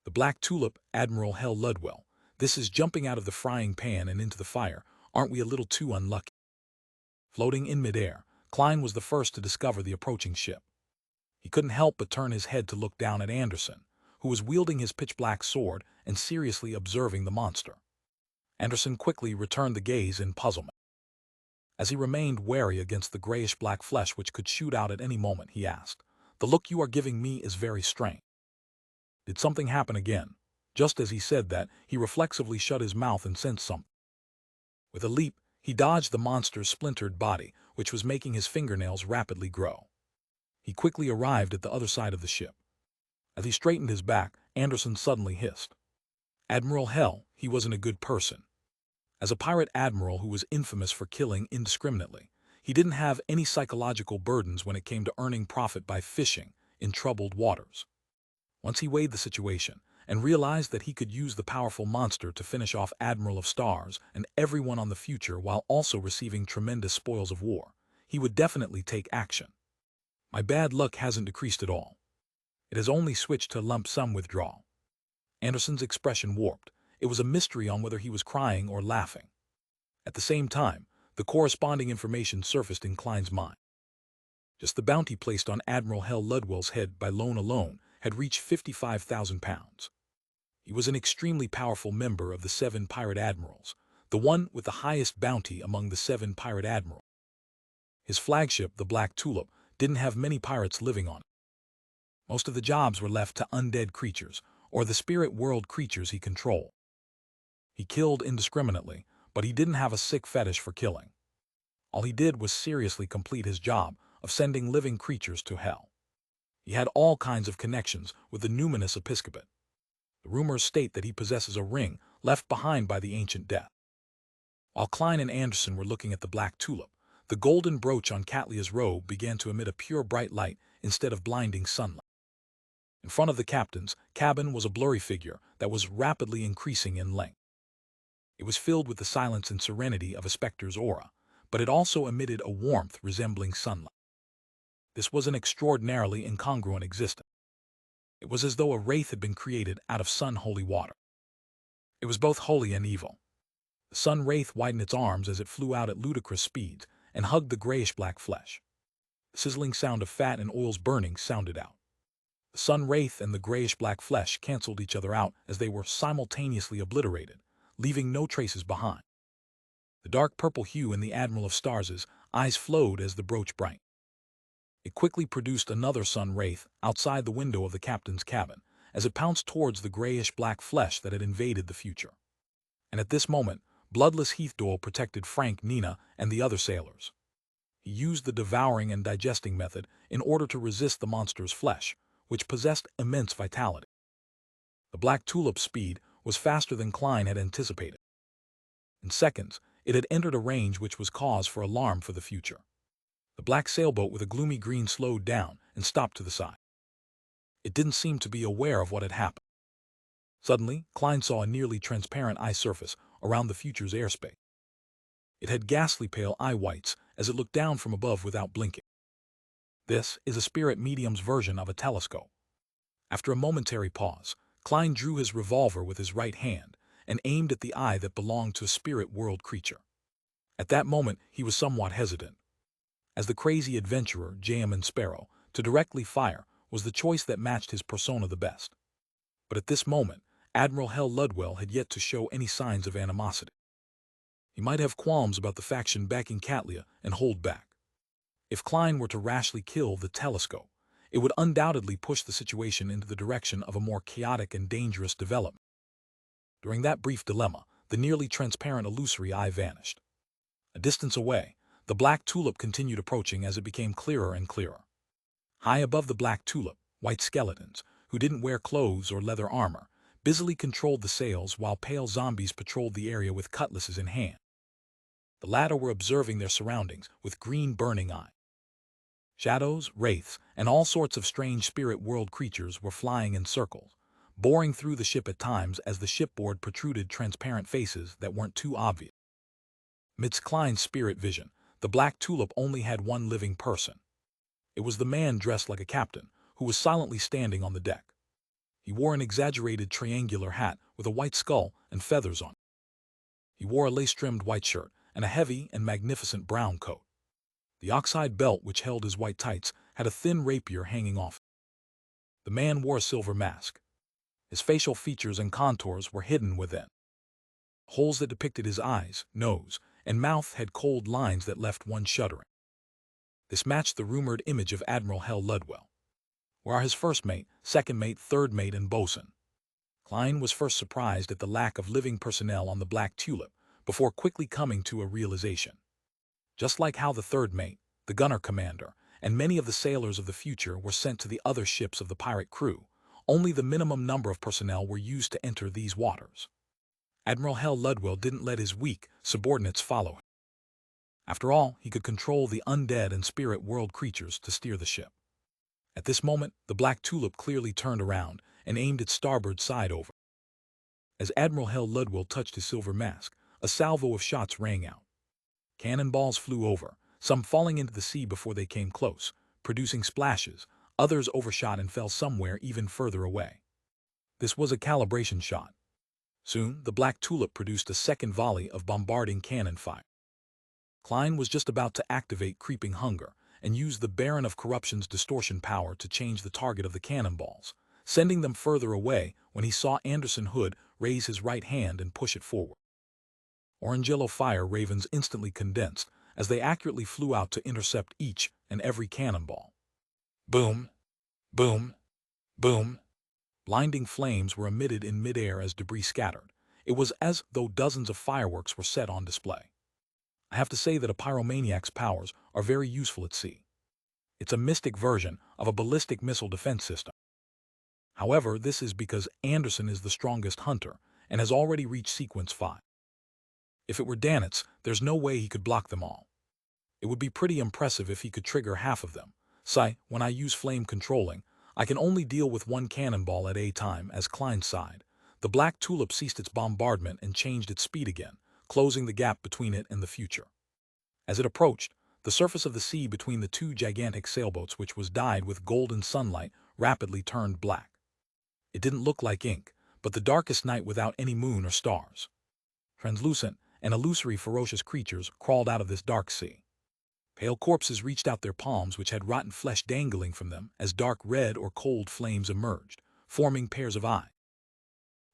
The Black Tulip, Admiral Hell Ludwell. This is jumping out of the frying pan and into the fire. Aren't we a little too unlucky? Floating in midair, Klein was the first to discover the approaching ship. He couldn't help but turn his head to look down at Anderson, who was wielding his pitch-black sword and seriously observing the monster. Anderson quickly returned the gaze in puzzlement. As he remained wary against the grayish-black flesh which could shoot out at any moment, he asked, "The look you are giving me is very strange." Did something happen again? Just as he said that, he reflexively shut his mouth and sensed something. With a leap, he dodged the monster's splintered body, which was making his fingernails rapidly grow. He quickly arrived at the other side of the ship. As he straightened his back, Anderson suddenly hissed. Admiral Hell, he wasn't a good person. As a pirate admiral who was infamous for killing indiscriminately, he didn't have any psychological burdens when it came to earning profit by fishing in troubled waters. Once he weighed the situation and realized that he could use the powerful monster to finish off Admiral of Stars and everyone on the future while also receiving tremendous spoils of war, he would definitely take action. My bad luck hasn't decreased at all. It has only switched to lump sum withdrawal. Anderson's expression warped. It was a mystery on whether he was crying or laughing. At the same time, the corresponding information surfaced in Klein's mind. Just the bounty placed on Admiral Hell Ludwell's head by Loan alone had reached 55,000 pounds. He was an extremely powerful member of the 7 pirate admirals, the one with the highest bounty among the 7 pirate admirals. His flagship, the Black Tulip, didn't have many pirates living on it. Most of the jobs were left to undead creatures, or the spirit world creatures he controlled. He killed indiscriminately, but he didn't have a sick fetish for killing. All he did was seriously complete his job of sending living creatures to hell. He had all kinds of connections with the numinous episcopate. The rumors state that he possesses a ring left behind by the ancient death. While Klein and Anderson were looking at the Black Tulip, the golden brooch on Catlia's robe began to emit a pure bright light instead of blinding sunlight. In front of the captain's cabin was a blurry figure that was rapidly increasing in length. It was filled with the silence and serenity of a specter's aura, but it also emitted a warmth resembling sunlight. This was an extraordinarily incongruent existence. It was as though a wraith had been created out of sun-holy water. It was both holy and evil. The sun wraith widened its arms as it flew out at ludicrous speeds and hugged the grayish-black flesh. The sizzling sound of fat and oils burning sounded out. The sun wraith and the grayish-black flesh canceled each other out as they were simultaneously obliterated, leaving no traces behind. The dark purple hue in the Admiral of Stars' eyes flowed as the brooch brightened. It quickly produced another sun wraith outside the window of the captain's cabin as it pounced towards the grayish-black flesh that had invaded the future. And at this moment, bloodless Heathdoyle protected Frank, Nina, and the other sailors. He used the devouring and digesting method in order to resist the monster's flesh, which possessed immense vitality. The Black Tulip's speed was faster than Klein had anticipated. In seconds, it had entered a range which was cause for alarm for the future. The black sailboat with a gloomy green slowed down and stopped to the side. It didn't seem to be aware of what had happened. Suddenly, Klein saw a nearly transparent eye surface around the future's airspace. It had ghastly pale eye whites as it looked down from above without blinking. This is a spirit medium's version of a telescope. After a momentary pause, Klein drew his revolver with his right hand and aimed at the eye that belonged to a spirit world creature. At that moment, he was somewhat hesitant. As the crazy adventurer, J.M. Sparrow, to directly fire was the choice that matched his persona the best. But at this moment, Admiral Hell Ludwell had yet to show any signs of animosity. He might have qualms about the faction backing Catlia and hold back. If Klein were to rashly kill the telescope, it would undoubtedly push the situation into the direction of a more chaotic and dangerous development. During that brief dilemma, the nearly transparent illusory eye vanished. A distance away, the Black Tulip continued approaching as it became clearer and clearer. High above the Black Tulip, white skeletons, who didn't wear clothes or leather armor, busily controlled the sails while pale zombies patrolled the area with cutlasses in hand. The latter were observing their surroundings with green burning eyes. Shadows, wraiths, and all sorts of strange spirit world creatures were flying in circles, boring through the ship at times as the shipboard protruded transparent faces that weren't too obvious. Amidst Klein's spirit vision, the Black Tulip only had one living person. It was the man dressed like a captain, who was silently standing on the deck. He wore an exaggerated triangular hat with a white skull and feathers on it. He wore a lace-trimmed white shirt and a heavy and magnificent brown coat. The oxhide belt which held his white tights had a thin rapier hanging off. The man wore a silver mask. His facial features and contours were hidden within. Holes that depicted his eyes, nose, and mouth had cold lines that left one shuddering. This matched the rumored image of Admiral Hell Ludwell. Where are his first mate, second mate, third mate, and bosun? Klein was first surprised at the lack of living personnel on the Black Tulip, before quickly coming to a realization. Just like how the third mate, the gunner commander, and many of the sailors of the future were sent to the other ships of the pirate crew, only the minimum number of personnel were used to enter these waters. Admiral Hell Ludwell didn't let his weak subordinates follow him. After all, he could control the undead and spirit world creatures to steer the ship. At this moment, the Black Tulip clearly turned around and aimed its starboard side over. As Admiral Hell Ludwell touched his silver mask, a salvo of shots rang out. Cannonballs flew over, some falling into the sea before they came close, producing splashes. Others overshot and fell somewhere even further away. This was a calibration shot. Soon, the Black Tulip produced a second volley of bombarding cannon fire. Klein was just about to activate Creeping Hunger and use the Baron of Corruption's distortion power to change the target of the cannonballs, sending them further away when he saw Anderson Hood raise his right hand and push it forward. Orange-yellow fire ravens instantly condensed as they accurately flew out to intercept each and every cannonball. Boom! Boom! Boom! Blinding flames were emitted in midair as debris scattered. It was as though dozens of fireworks were set on display. I have to say that a pyromaniac's powers are very useful at sea. It's a mystic version of a ballistic missile defense system. However, this is because Anderson is the strongest hunter and has already reached sequence 5. If it were Danitz, there's no way he could block them all. It would be pretty impressive if he could trigger half of them. When I use flame controlling, I can only deal with one cannonball at a time. As Klein sighed, the Black Tulip ceased its bombardment and changed its speed again, closing the gap between it and the future. As it approached, the surface of the sea between the two gigantic sailboats, which was dyed with golden sunlight, rapidly turned black. It didn't look like ink, but the darkest night without any moon or stars. Translucent and illusory ferocious creatures crawled out of this dark sea. Pale corpses reached out their palms, which had rotten flesh dangling from them as dark red or cold flames emerged, forming pairs of eyes.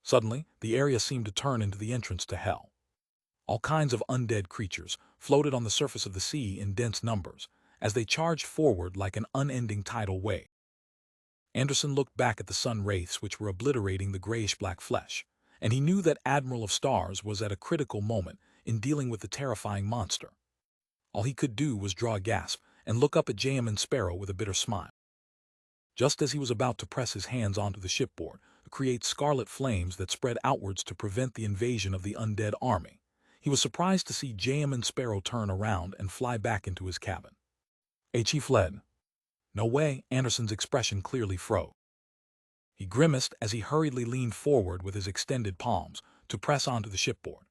Suddenly, the area seemed to turn into the entrance to hell. All kinds of undead creatures floated on the surface of the sea in dense numbers, as they charged forward like an unending tidal wave. Anderson looked back at the sun wraiths which were obliterating the grayish-black flesh, and he knew that Admiral of Stars was at a critical moment in dealing with the terrifying monster. All he could do was draw a gasp and look up at Jamin Sparrow with a bitter smile. Just as he was about to press his hands onto the shipboard to create scarlet flames that spread outwards to prevent the invasion of the undead army, he was surprised to see Jamin Sparrow turn around and fly back into his cabin. He fled. No way. Anderson's expression clearly froze. He grimaced as he hurriedly leaned forward with his extended palms to press onto the shipboard.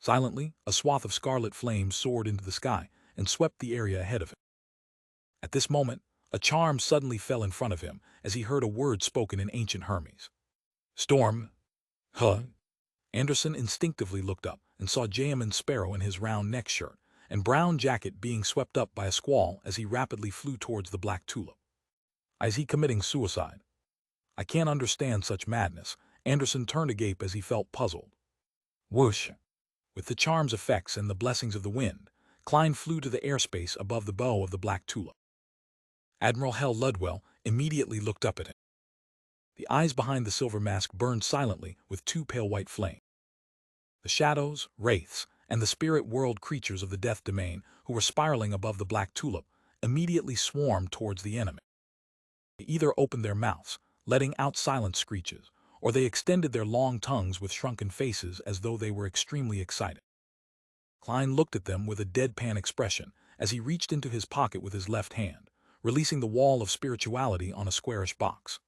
Silently, a swath of scarlet flames soared into the sky and swept the area ahead of him. At this moment, a charm suddenly fell in front of him as he heard a word spoken in ancient Hermes. Storm. Huh? Anderson instinctively looked up and saw Jamin Sparrow in his round neck shirt and brown jacket being swept up by a squall as he rapidly flew towards the Black Tulip. Is he committing suicide? I can't understand such madness. Anderson turned agape as he felt puzzled. Whoosh! With the charm's effects and the blessings of the wind, Klein flew to the airspace above the bow of the Black Tulip. Admiral Hell Ludwell immediately looked up at him. The eyes behind the silver mask burned silently with two pale white flames. The shadows, wraiths, and the spirit world creatures of the death domain who were spiraling above the Black Tulip immediately swarmed towards the enemy. They either opened their mouths, letting out silent screeches, or they extended their long tongues with shrunken faces as though they were extremely excited. Klein looked at them with a deadpan expression as he reached into his pocket with his left hand, releasing the wall of spirituality on a squarish box.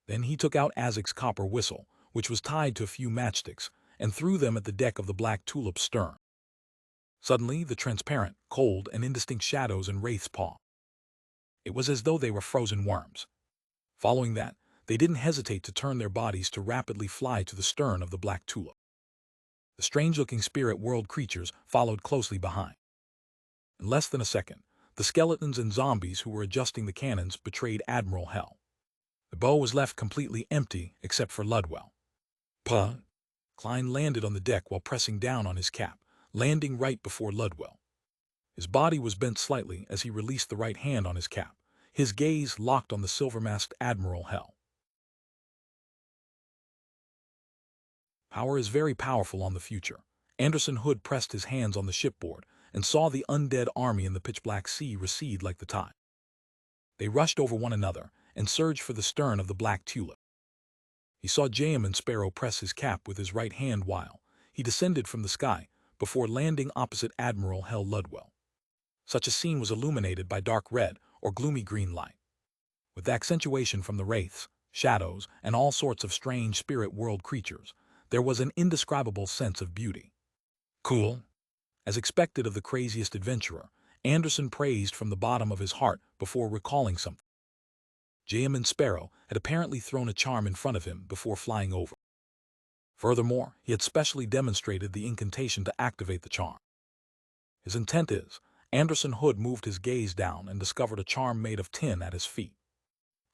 Then he took out Azek's copper whistle, which was tied to a few matchsticks, and threw them at the deck of the Black Tulip's stern. Suddenly, the transparent, cold, and indistinct shadows and wraiths paused. It was as though they were frozen worms. Following that, they didn't hesitate to turn their bodies to rapidly fly to the stern of the Black Tulip. The strange-looking spirit world creatures followed closely behind. In less than a second, the skeletons and zombies who were adjusting the cannons betrayed Admiral Hell. The bow was left completely empty except for Ludwell. Puh! Klein landed on the deck while pressing down on his cap, landing right before Ludwell. His body was bent slightly as he released the right hand on his cap, his gaze locked on the silver-masked Admiral Hell. Power is very powerful on the future. Anderson Hood pressed his hands on the shipboard and saw the undead army in the pitch-black sea recede like the tide. They rushed over one another and surged for the stern of the Black Tulip. He saw Jamin Sparrow press his cap with his right hand while he descended from the sky before landing opposite Admiral Hell Ludwell. Such a scene was illuminated by dark red or gloomy green light. With accentuation from the wraiths, shadows, and all sorts of strange spirit world creatures, there was an indescribable sense of beauty. Cool. As expected of the craziest adventurer, Anderson praised from the bottom of his heart before recalling something. Jamin Sparrow had apparently thrown a charm in front of him before flying over. Furthermore, he had specially demonstrated the incantation to activate the charm. His intent is, Anderson Hood moved his gaze down and discovered a charm made of tin at his feet.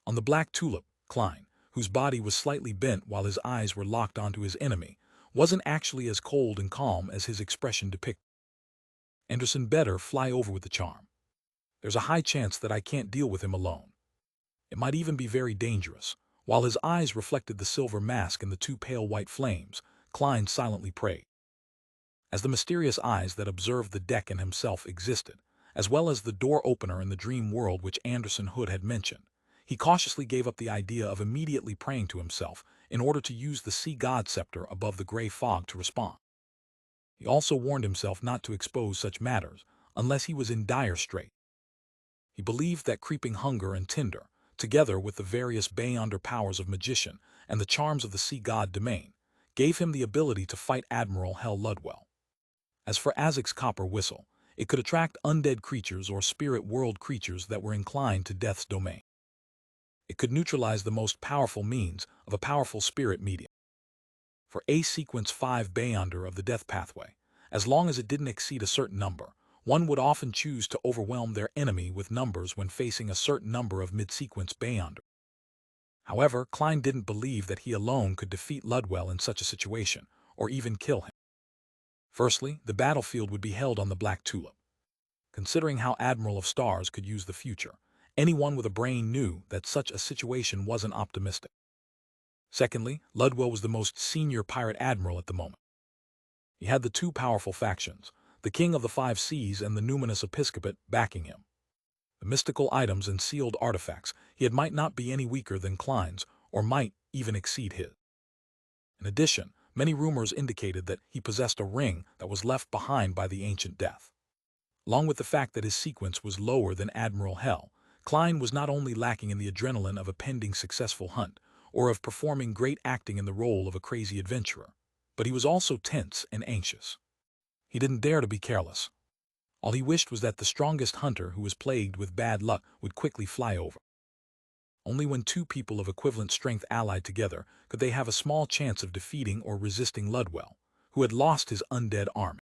On the Black Tulip, Klein, whose body was slightly bent while his eyes were locked onto his enemy, wasn't actually as cold and calm as his expression depicted. Anderson better fly over with the charm. There's a high chance that I can't deal with him alone. It might even be very dangerous. While his eyes reflected the silver mask and the two pale white flames, Klein silently prayed. As the mysterious eyes that observed the deck and himself existed, as well as the door opener in the dream world which Anderson Hood had mentioned, he cautiously gave up the idea of immediately praying to himself in order to use the sea god scepter above the gray fog to respond. He also warned himself not to expose such matters unless he was in dire strait. He believed that creeping hunger and tinder, together with the various Beyonder powers of magician and the charms of the sea god domain, gave him the ability to fight Admiral Hell Ludwell. As for Azek's copper whistle, it could attract undead creatures or spirit world creatures that were inclined to death's domain. It could neutralize the most powerful means of a powerful spirit medium. For a sequence 5 Beyonder of the death pathway, as long as it didn't exceed a certain number, one would often choose to overwhelm their enemy with numbers when facing a certain number of mid-sequence Beyonder. However, Klein didn't believe that he alone could defeat Ludwell in such a situation, or even kill him. Firstly, the battlefield would be held on the Black Tulip. Considering how Admiral of Stars could use the future, anyone with a brain knew that such a situation wasn't optimistic. Secondly, Ludwell was the most senior pirate admiral at the moment. He had the two powerful factions, the King of the Five Seas and the numinous Episcopate, backing him. The mystical items and sealed artifacts he had might not be any weaker than Klein's, or might even exceed his. In addition, many rumors indicated that he possessed a ring that was left behind by the ancient death. Along with the fact that his sequence was lower than Admiral Hell, Klein was not only lacking in the adrenaline of a pending successful hunt, or of performing great acting in the role of a crazy adventurer, but he was also tense and anxious. He didn't dare to be careless. All he wished was that the strongest hunter who was plagued with bad luck would quickly fly over. Only when two people of equivalent strength allied together could they have a small chance of defeating or resisting Ludwell, who had lost his undead army.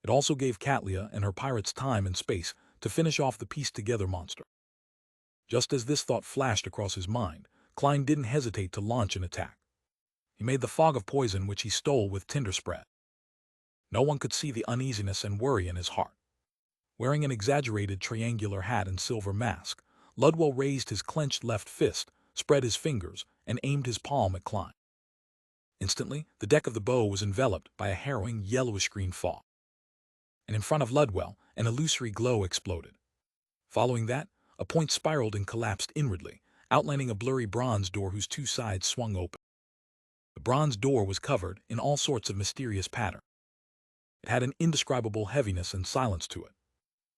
It also gave Catlia and her pirates time and space to finish off the pieced-together monster. Just as this thought flashed across his mind, Klein didn't hesitate to launch an attack. He made the fog of poison which he stole with tinder spread. No one could see the uneasiness and worry in his heart. Wearing an exaggerated triangular hat and silver mask, Ludwell raised his clenched left fist, spread his fingers, and aimed his palm at Klein. Instantly, the deck of the bow was enveloped by a harrowing yellowish-green fog. And in front of Ludwell, an illusory glow exploded. Following that, a point spiraled and collapsed inwardly, outlining a blurry bronze door whose two sides swung open. The bronze door was covered in all sorts of mysterious patterns. It had an indescribable heaviness and silence to it.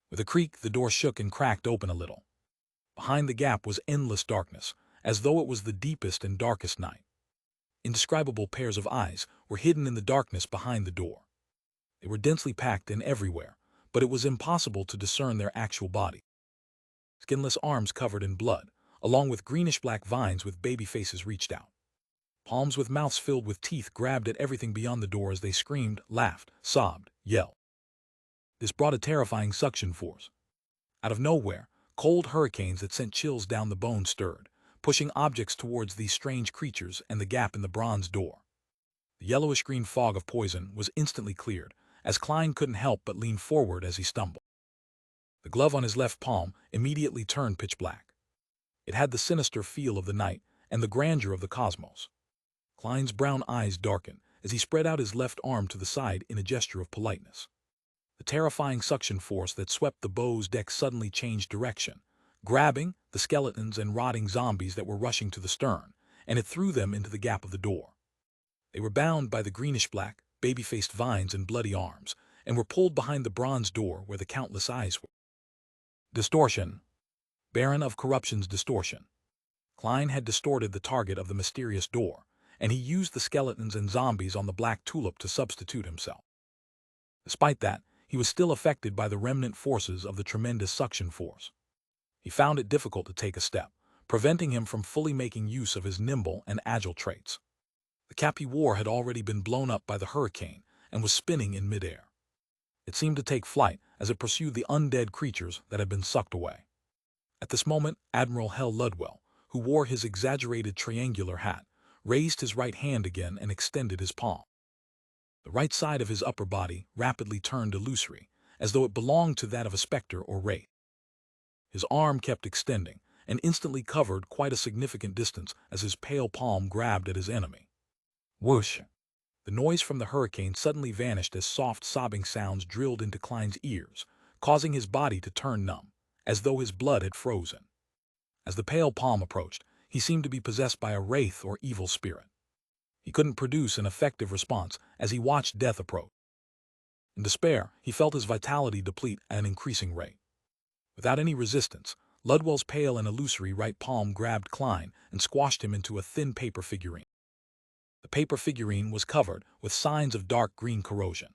With a creak, the door shook and cracked open a little. Behind the gap was endless darkness, as though it was the deepest and darkest night. Indescribable pairs of eyes were hidden in the darkness behind the door. They were densely packed in everywhere, but it was impossible to discern their actual body. Skinless arms covered in blood, along with greenish-black vines with baby faces reached out. Palms with mouths filled with teeth grabbed at everything beyond the door as they screamed, laughed, sobbed, yelled. This brought a terrifying suction force. Out of nowhere, cold hurricanes that sent chills down the bone stirred, pushing objects towards these strange creatures and the gap in the bronze door. The yellowish-green fog of poison was instantly cleared, as Klein couldn't help but lean forward as he stumbled. The glove on his left palm immediately turned pitch black. It had the sinister feel of the night and the grandeur of the cosmos. Klein's brown eyes darkened as he spread out his left arm to the side in a gesture of politeness. The terrifying suction force that swept the bow's deck suddenly changed direction, grabbing the skeletons and rotting zombies that were rushing to the stern, and it threw them into the gap of the door. They were bound by the greenish-black, baby-faced vines and bloody arms, and were pulled behind the bronze door where the countless eyes were. Distortion. Baron of Corruption's distortion. Klein had distorted the target of the mysterious door, and he used the skeletons and zombies on the black tulip to substitute himself. Despite that, he was still affected by the remnant forces of the tremendous suction force. He found it difficult to take a step, preventing him from fully making use of his nimble and agile traits. The cap he wore had already been blown up by the hurricane and was spinning in midair. It seemed to take flight as it pursued the undead creatures that had been sucked away. At this moment, Admiral Hell Ludwell, who wore his exaggerated triangular hat, raised his right hand again and extended his palm. The right side of his upper body rapidly turned illusory, as though it belonged to that of a specter or wraith. His arm kept extending, and instantly covered quite a significant distance as his pale palm grabbed at his enemy. Whoosh! The noise from the hurricane suddenly vanished as soft sobbing sounds drilled into Klein's ears, causing his body to turn numb, as though his blood had frozen. As the pale palm approached, he seemed to be possessed by a wraith or evil spirit. He couldn't produce an effective response as he watched death approach. In despair, he felt his vitality deplete at an increasing rate. Without any resistance, Ludwell's pale and illusory right palm grabbed Klein and squashed him into a thin paper figurine. The paper figurine was covered with signs of dark green corrosion.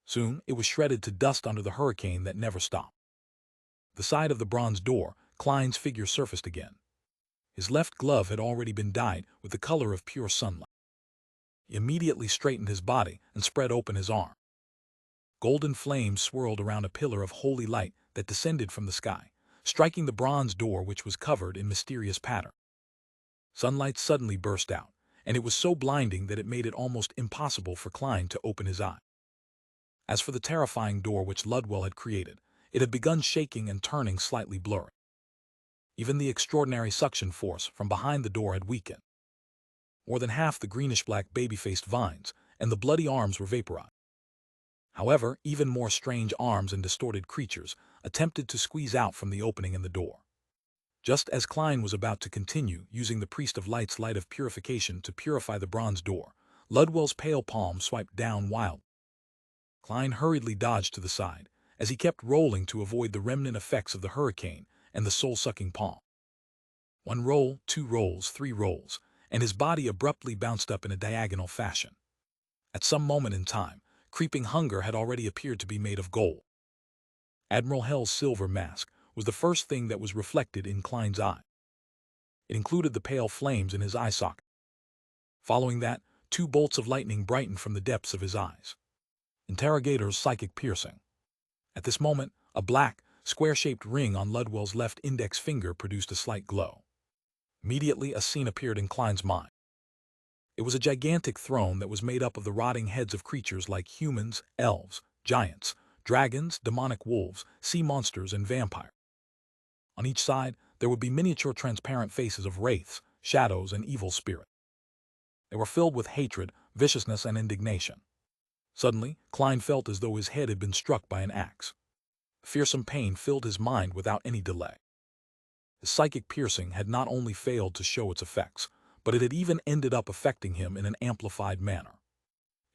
Soon, it was shredded to dust under the hurricane that never stopped. At the side of the bronze door, Klein's figure surfaced again. His left glove had already been dyed with the color of pure sunlight. He immediately straightened his body and spread open his arm. Golden flames swirled around a pillar of holy light that descended from the sky, striking the bronze door which was covered in mysterious pattern. Sunlight suddenly burst out, and it was so blinding that it made it almost impossible for Klein to open his eye. As for the terrifying door which Ludwell had created, it had begun shaking and turning slightly blurry. Even the extraordinary suction force from behind the door had weakened. More than half the greenish-black baby-faced vines and the bloody arms were vaporized. However, even more strange arms and distorted creatures attempted to squeeze out from the opening in the door. Just as Klein was about to continue using the Priest of Light's light of purification to purify the bronze door, Ludwell's pale palm swiped down wildly. Klein hurriedly dodged to the side, as he kept rolling to avoid the remnant effects of the hurricane and the soul-sucking palm. One roll, 2 rolls, 3 rolls, and his body abruptly bounced up in a diagonal fashion. At some moment in time, creeping hunger had already appeared to be made of gold. Admiral Hell's silver mask was the first thing that was reflected in Klein's eye. It included the pale flames in his eye socket. Following that, 2 bolts of lightning brightened from the depths of his eyes. Interrogator's psychic piercing. At this moment, a black, square-shaped ring on Ludwell's left index finger produced a slight glow. Immediately, a scene appeared in Klein's mind. It was a gigantic throne that was made up of the rotting heads of creatures like humans, elves, giants, dragons, demonic wolves, sea monsters, and vampires. On each side, there would be miniature transparent faces of wraiths, shadows, and evil spirits. They were filled with hatred, viciousness, and indignation. Suddenly, Klein felt as though his head had been struck by an axe. Fearsome pain filled his mind without any delay. His psychic piercing had not only failed to show its effects, but it had even ended up affecting him in an amplified manner.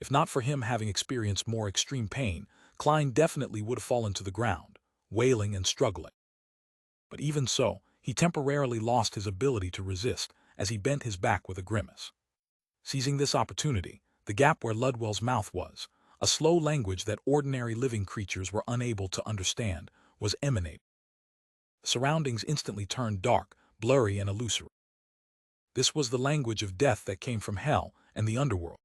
If not for him having experienced more extreme pain, Klein definitely would have fallen to the ground, wailing and struggling. But even so, he temporarily lost his ability to resist as he bent his back with a grimace. Seizing this opportunity, the gap where Ludwell's mouth was, a slow language that ordinary living creatures were unable to understand, was emanating. The surroundings instantly turned dark, blurry and illusory. This was the language of death that came from hell and the underworld.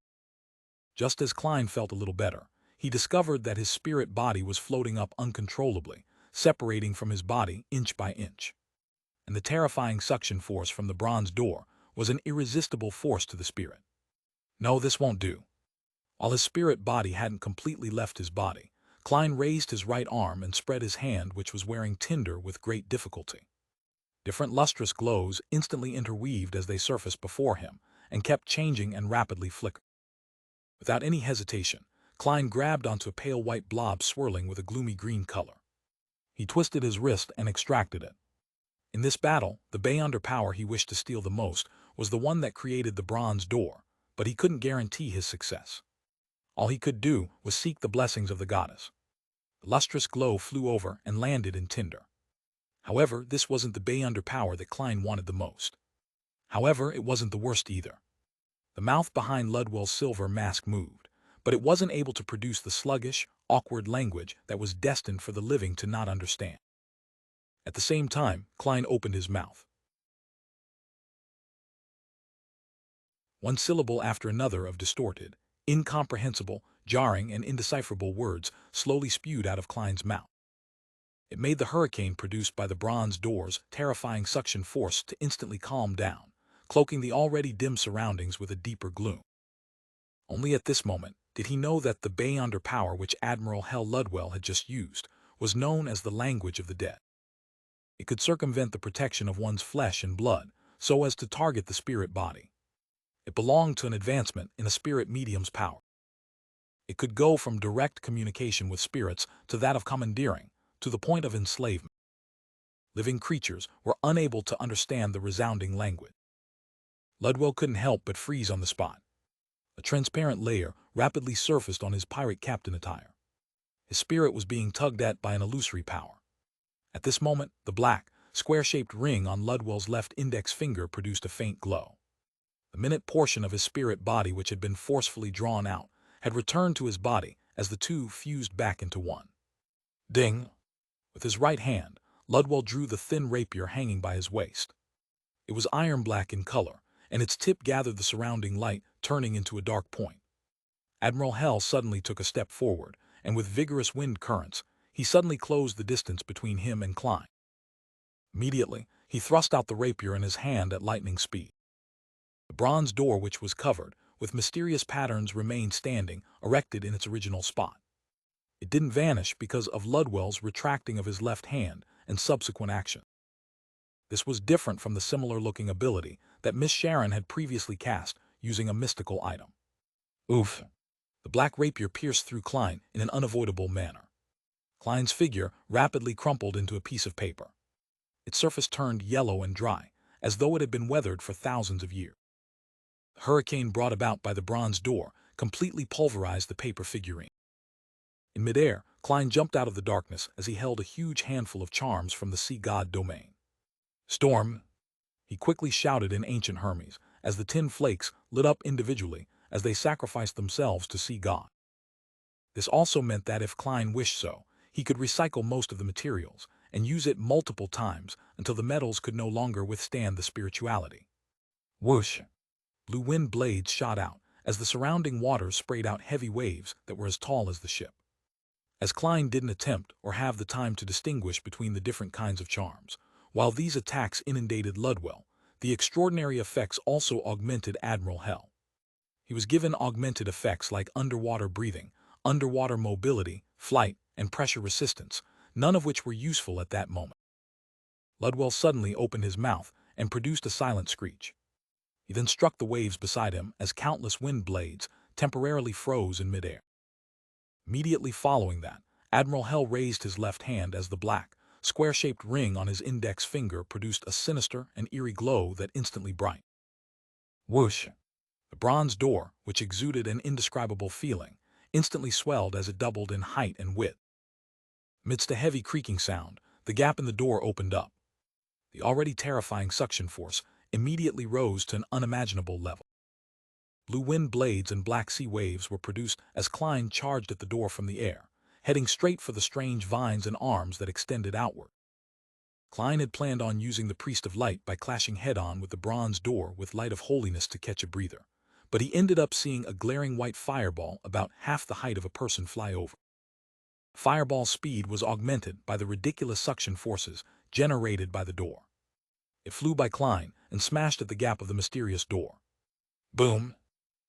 Just as Klein felt a little better, he discovered that his spirit body was floating up uncontrollably, separating from his body inch by inch. And the terrifying suction force from the bronze door was an irresistible force to the spirit. No, this won't do. While his spirit body hadn't completely left his body, Klein raised his right arm and spread his hand, which was wearing tinder, with great difficulty. Different lustrous glows instantly interweaved as they surfaced before him and kept changing and rapidly flickering. Without any hesitation, Klein grabbed onto a pale white blob swirling with a gloomy green color. He twisted his wrist and extracted it. In this battle, the beyonder power he wished to steal the most was the one that created the bronze door, but he couldn't guarantee his success. All he could do was seek the blessings of the goddess. The lustrous glow flew over and landed in tinder. However, this wasn't the beyonder power that Klein wanted the most. However, it wasn't the worst either. The mouth behind Ludwell's silver mask moved, but it wasn't able to produce the sluggish, awkward language that was destined for the living to not understand. At the same time, Klein opened his mouth. One syllable after another of distorted, incomprehensible, jarring, and indecipherable words slowly spewed out of Klein's mouth. It made the hurricane produced by the bronze door's terrifying suction force to instantly calm down, cloaking the already dim surroundings with a deeper gloom. Only at this moment did he know that the beyonder power which Admiral Hell Ludwell had just used was known as the language of the dead. It could circumvent the protection of one's flesh and blood so as to target the spirit body. It belonged to an advancement in a spirit medium's power. It could go from direct communication with spirits to that of commandeering, to the point of enslavement. Living creatures were unable to understand the resounding language. Ludwell couldn't help but freeze on the spot. A transparent layer rapidly surfaced on his pirate captain attire. His spirit was being tugged at by an illusory power. At this moment, the black, square-shaped ring on Ludwell's left index finger produced a faint glow. The minute portion of his spirit body which had been forcefully drawn out had returned to his body as the two fused back into one. Ding! With his right hand, Ludwell drew the thin rapier hanging by his waist. It was iron-black in color, and its tip gathered the surrounding light, turning into a dark point. Admiral Hell suddenly took a step forward, and with vigorous wind currents, he suddenly closed the distance between him and Klein. Immediately, he thrust out the rapier in his hand at lightning speed. The bronze door, which was covered with mysterious patterns, remained standing, erected in its original spot. It didn't vanish because of Ludwell's retracting of his left hand and subsequent action. This was different from the similar-looking ability that Miss Sharon had previously cast using a mystical item. Oof! The black rapier pierced through Klein in an unavoidable manner. Klein's figure rapidly crumpled into a piece of paper. Its surface turned yellow and dry, as though it had been weathered for thousands of years. The hurricane brought about by the bronze door completely pulverized the paper figurine. In midair, Klein jumped out of the darkness as he held a huge handful of charms from the sea god domain. Storm! He quickly shouted in ancient Hermes, as the tin flakes lit up individually as they sacrificed themselves to sea god. This also meant that if Klein wished so, he could recycle most of the materials and use it multiple times until the metals could no longer withstand the spirituality. Whoosh! Blue wind blades shot out as the surrounding waters sprayed out heavy waves that were as tall as the ship. As Klein didn't attempt or have the time to distinguish between the different kinds of charms, while these attacks inundated Ludwell, the extraordinary effects also augmented Admiral Hell. He was given augmented effects like underwater breathing, underwater mobility, flight, and pressure resistance, none of which were useful at that moment. Ludwell suddenly opened his mouth and produced a silent screech. He then struck the waves beside him as countless wind blades temporarily froze in midair. Immediately following that, Admiral Hell raised his left hand as the black, square-shaped ring on his index finger produced a sinister and eerie glow that instantly brightened. Whoosh! The bronze door, which exuded an indescribable feeling, instantly swelled as it doubled in height and width. Amidst a heavy creaking sound, the gap in the door opened up. The already terrifying suction force immediately rose to an unimaginable level. Blue wind blades and black sea waves were produced as Klein charged at the door from the air, heading straight for the strange vines and arms that extended outward. Klein had planned on using the Priest of Light by clashing head-on with the bronze door with Light of Holiness to catch a breather, but he ended up seeing a glaring white fireball about half the height of a person fly over. Fireball's speed was augmented by the ridiculous suction forces generated by the door. It flew by Klein and smashed at the gap of the mysterious door. Boom!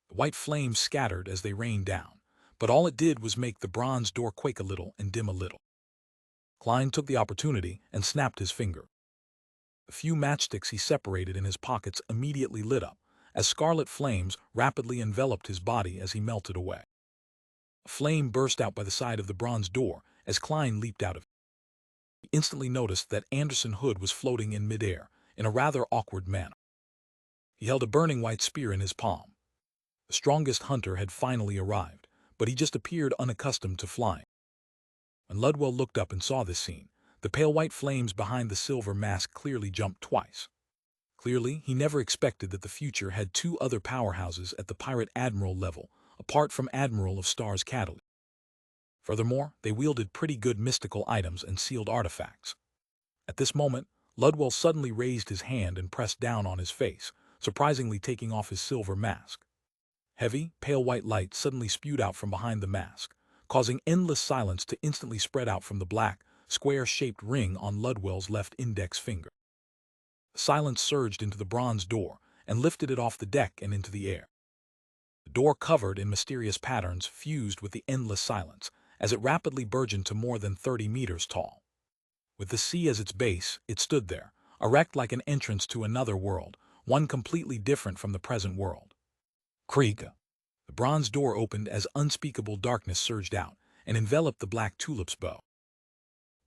The white flames scattered as they rained down, but all it did was make the bronze door quake a little and dim a little. Klein took the opportunity and snapped his finger. The few matchsticks he separated in his pockets immediately lit up, as scarlet flames rapidly enveloped his body as he melted away. A flame burst out by the side of the bronze door as Klein leaped out of it. He instantly noticed that Anderson Hood was floating in midair in a rather awkward manner. He held a burning white spear in his palm. The strongest hunter had finally arrived, but he just appeared unaccustomed to flying. When Ludwell looked up and saw this scene, the pale white flames behind the silver mask clearly jumped twice. Clearly, he never expected that the future had two other powerhouses at the Pirate Admiral level, apart from Admiral of Stars Cataly. Furthermore, they wielded pretty good mystical items and sealed artifacts. At this moment, Ludwell suddenly raised his hand and pressed down on his face, surprisingly taking off his silver mask. Heavy, pale white light suddenly spewed out from behind the mask, causing endless silence to instantly spread out from the black, square-shaped ring on Ludwell's left index finger. The silence surged into the bronze door and lifted it off the deck and into the air. The door, covered in mysterious patterns, fused with the endless silence as it rapidly burgeoned to more than 30 meters tall. With the sea as its base, it stood there, erect like an entrance to another world, one completely different from the present world. Krieg. The bronze door opened as unspeakable darkness surged out and enveloped the black tulip's bow.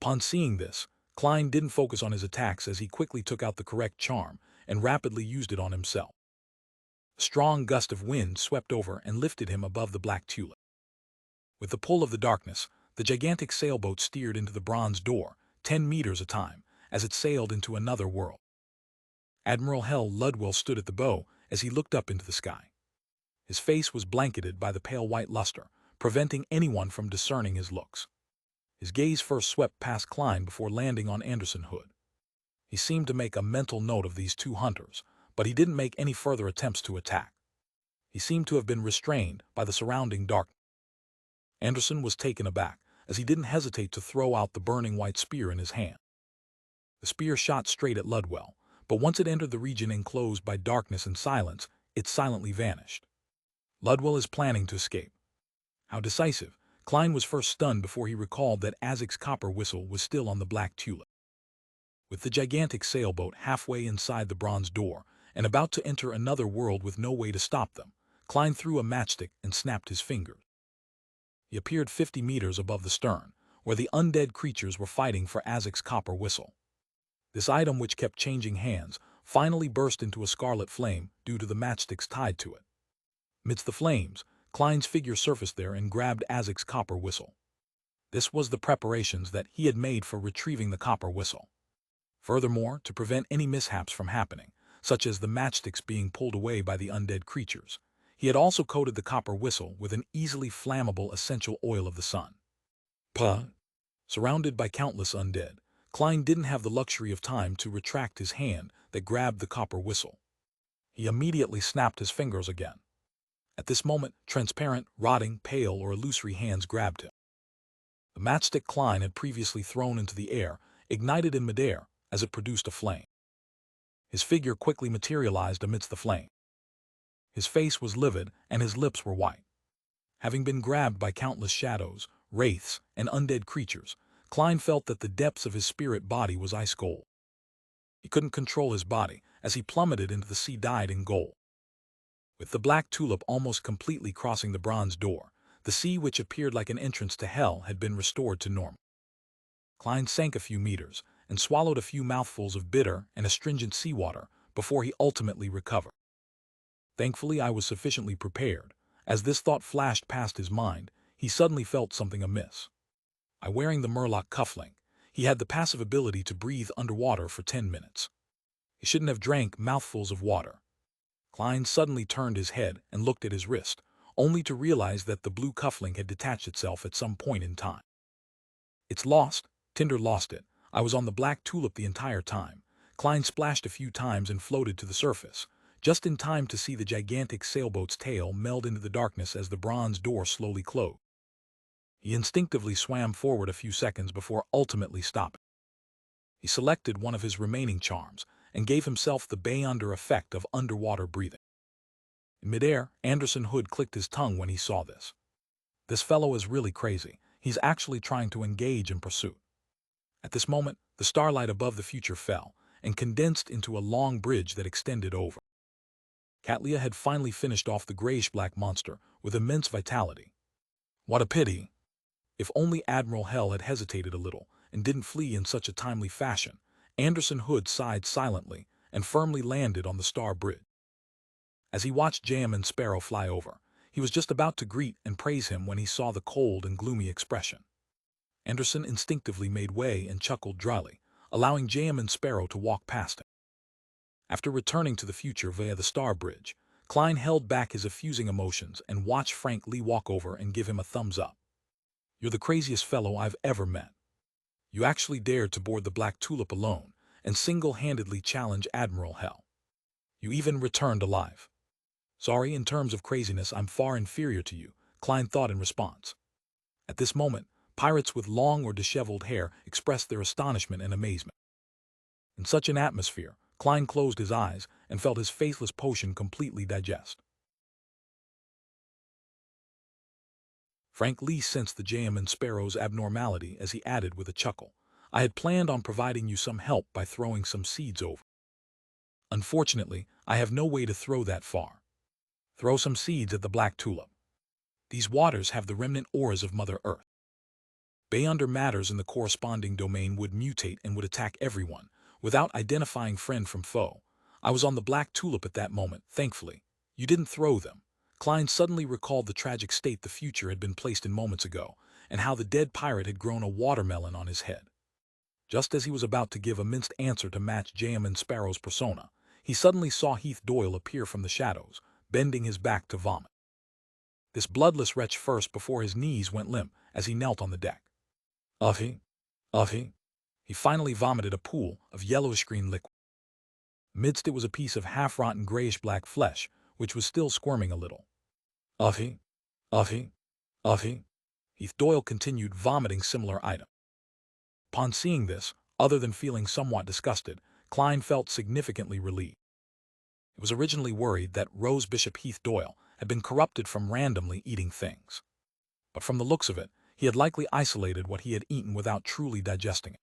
Upon seeing this, Klein didn't focus on his attacks as he quickly took out the correct charm and rapidly used it on himself. A strong gust of wind swept over and lifted him above the black tulip. With the pull of the darkness, the gigantic sailboat steered into the bronze door, 10 meters a time, as it sailed into another world. Admiral Hell Ludwell stood at the bow as he looked up into the sky. His face was blanketed by the pale white luster, preventing anyone from discerning his looks. His gaze first swept past Klein before landing on Anderson Hood. He seemed to make a mental note of these two hunters, but he didn't make any further attempts to attack. He seemed to have been restrained by the surrounding darkness. Anderson was taken aback, as he didn't hesitate to throw out the burning white spear in his hand. The spear shot straight at Ludwell, but once it entered the region enclosed by darkness and silence, it silently vanished. Ludwell is planning to escape. How decisive! Klein was first stunned before he recalled that Azek's copper whistle was still on the black tulip. With the gigantic sailboat halfway inside the bronze door and about to enter another world with no way to stop them, Klein threw a matchstick and snapped his fingers. He appeared 50 meters above the stern, where the undead creatures were fighting for Azek's copper whistle. This item, which kept changing hands, finally burst into a scarlet flame due to the matchsticks tied to it. Amidst the flames, Klein's figure surfaced there and grabbed Azek's copper whistle. This was the preparations that he had made for retrieving the copper whistle. Furthermore, to prevent any mishaps from happening, such as the matchsticks being pulled away by the undead creatures, he had also coated the copper whistle with an easily flammable essential oil of the sun. Puh! Surrounded by countless undead, Klein didn't have the luxury of time to retract his hand that grabbed the copper whistle. He immediately snapped his fingers again. At this moment, transparent, rotting, pale, or illusory hands grabbed him. The matchstick Klein had previously thrown into the air ignited in midair as it produced a flame. His figure quickly materialized amidst the flame. His face was livid and his lips were white. Having been grabbed by countless shadows, wraiths, and undead creatures, Klein felt that the depths of his spirit body was ice cold. He couldn't control his body as he plummeted into the sea, dyed in gold. With the black tulip almost completely crossing the bronze door, the sea, which appeared like an entrance to hell, had been restored to normal. Klein sank a few meters and swallowed a few mouthfuls of bitter and astringent seawater before he ultimately recovered. Thankfully, I was sufficiently prepared. As this thought flashed past his mind, he suddenly felt something amiss. By wearing the Murloc cufflink, he had the passive ability to breathe underwater for 10 minutes. He shouldn't have drank mouthfuls of water. Klein suddenly turned his head and looked at his wrist, only to realize that the blue cufflink had detached itself at some point in time. It's lost. Tinder lost it. I was on the Black Tulip the entire time. Klein splashed a few times and floated to the surface, just in time to see the gigantic sailboat's tail meld into the darkness as the bronze door slowly closed. He instinctively swam forward a few seconds before ultimately stopping. He selected one of his remaining charms and gave himself the Bayonder effect of underwater breathing. In midair, Anderson Hood clicked his tongue when he saw this. This fellow is really crazy. He's actually trying to engage in pursuit. At this moment, the starlight above the future fell and condensed into a long bridge that extended over. Katlia had finally finished off the grayish-black monster with immense vitality. What a pity! If only Admiral Hell had hesitated a little and didn't flee in such a timely fashion. Anderson Hood sighed silently and firmly landed on the star bridge. As he watched Jam and Sparrow fly over, he was just about to greet and praise him when he saw the cold and gloomy expression. Anderson instinctively made way and chuckled dryly, allowing Jam and Sparrow to walk past him. After returning to the future via the star bridge, Klein held back his effusing emotions and watched Frank Lee walk over and give him a thumbs up. You're the craziest fellow I've ever met. You actually dared to board the Black Tulip alone and single-handedly challenge Admiral Hell. You even returned alive. Sorry, in terms of craziness, I'm far inferior to you, Klein thought in response. At this moment, pirates with long or disheveled hair expressed their astonishment and amazement. In such an atmosphere, Klein closed his eyes and felt his faithless potion completely digest. Frank Lee sensed the Jam and Sparrow's abnormality as he added with a chuckle, I had planned on providing you some help by throwing some seeds over. Unfortunately, I have no way to throw that far. Throw some seeds at the Black Tulip. These waters have the remnant auras of Mother Earth. Bayonder matters in the corresponding domain would mutate and would attack everyone, without identifying friend from foe. I was on the Black Tulip at that moment, thankfully. You didn't throw them. Klein suddenly recalled the tragic state the future had been placed in moments ago, and how the dead pirate had grown a watermelon on his head. Just as he was about to give a minced answer to match Jam and Sparrow's persona, he suddenly saw Heath Doyle appear from the shadows, bending his back to vomit. This bloodless wretch first before his knees went limp as he knelt on the deck. Uffy. He finally vomited a pool of yellowish-green liquid. Amidst it was a piece of half-rotten grayish-black flesh, which was still squirming a little. Uffy. Heath Doyle continued vomiting similar item. Upon seeing this, other than feeling somewhat disgusted, Klein felt significantly relieved. He was originally worried that Rose Bishop Heath Doyle had been corrupted from randomly eating things. But from the looks of it, he had likely isolated what he had eaten without truly digesting it.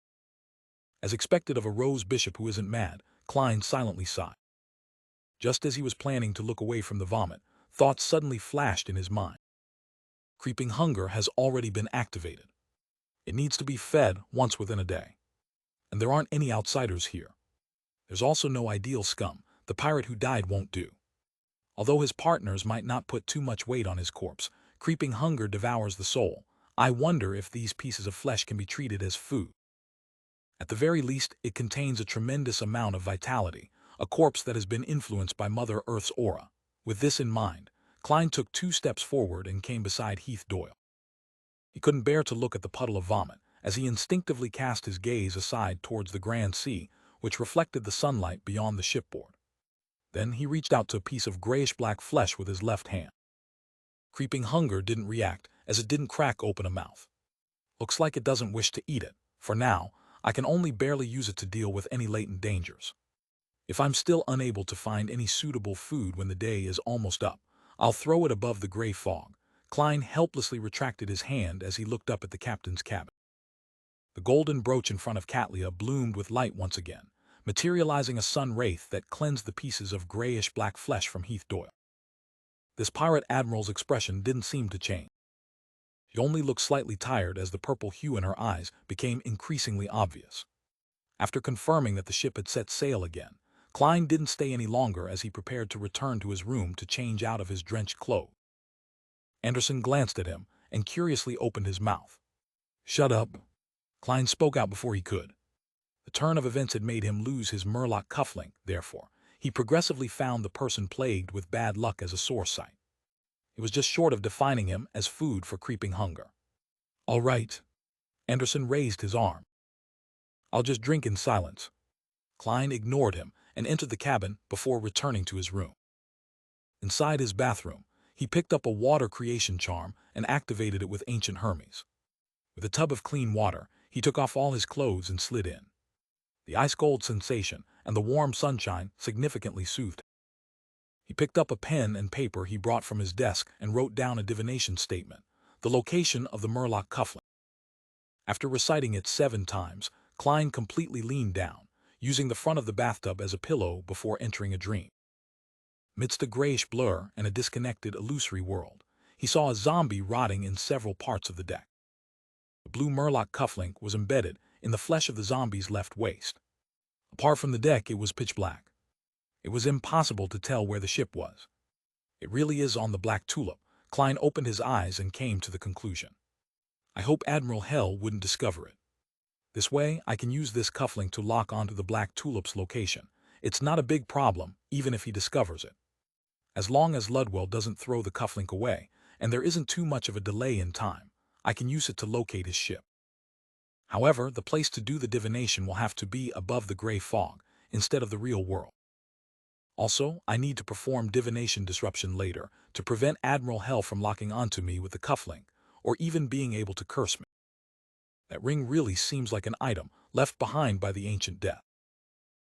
As expected of a Rose Bishop who isn't mad, Klein silently sighed. Just as he was planning to look away from the vomit, thoughts suddenly flashed in his mind. Creeping hunger has already been activated. It needs to be fed once within a day. And there aren't any outsiders here. There's also no ideal scum. The pirate who died won't do. Although his partners might not put too much weight on his corpse, creeping hunger devours the soul. I wonder if these pieces of flesh can be treated as food. At the very least, it contains a tremendous amount of vitality, a corpse that has been influenced by Mother Earth's aura. With this in mind, Klein took 2 steps forward and came beside Heath Doyle. He couldn't bear to look at the puddle of vomit, as he instinctively cast his gaze aside towards the grand sea, which reflected the sunlight beyond the shipboard. Then he reached out to a piece of grayish-black flesh with his left hand. Creeping hunger didn't react, as it didn't crack open a mouth. Looks like it doesn't wish to eat it. For now, I can only barely use it to deal with any latent dangers. If I'm still unable to find any suitable food when the day is almost up, I'll throw it above the gray fog. Klein helplessly retracted his hand as he looked up at the captain's cabin. The golden brooch in front of Katlia bloomed with light once again, materializing a sun wraith that cleansed the pieces of grayish-black flesh from Heath Doyle. This pirate admiral's expression didn't seem to change. She only looked slightly tired as the purple hue in her eyes became increasingly obvious. After confirming that the ship had set sail again, Klein didn't stay any longer as he prepared to return to his room to change out of his drenched clothes. Anderson glanced at him and curiously opened his mouth. Shut up. Klein spoke out before he could. The turn of events had made him lose his Murloc cufflink, therefore, he progressively found the person plagued with bad luck as a sore sight. It was just short of defining him as food for creeping hunger. All right. Anderson raised his arm. I'll just drink in silence." Klein ignored him and entered the cabin before returning to his room. Inside his bathroom, he picked up a water creation charm and activated it with ancient Hermes. With a tub of clean water, he took off all his clothes and slid in. The ice-cold sensation and the warm sunshine significantly soothed him. He picked up a pen and paper he brought from his desk and wrote down a divination statement, the location of the Murloc cufflink. After reciting it 7 times, Klein completely leaned down, using the front of the bathtub as a pillow before entering a dream. Amidst a grayish blur and a disconnected, illusory world, he saw a zombie rotting in several parts of the deck. The blue Murloc cufflink was embedded in the flesh of the zombie's left waist. Apart from the deck, it was pitch black. It was impossible to tell where the ship was. "It really is on the Black Tulip." Klein opened his eyes and came to the conclusion. "I hope Admiral Hell wouldn't discover it. This way, I can use this cufflink to lock onto the Black Tulip's location. It's not a big problem, even if he discovers it. As long as Ludwell doesn't throw the cufflink away, and there isn't too much of a delay in time, I can use it to locate his ship. However, the place to do the divination will have to be above the gray fog, instead of the real world. Also, I need to perform divination disruption later to prevent Admiral Hell from locking onto me with the cufflink, or even being able to curse me. That ring really seems like an item left behind by the ancient death.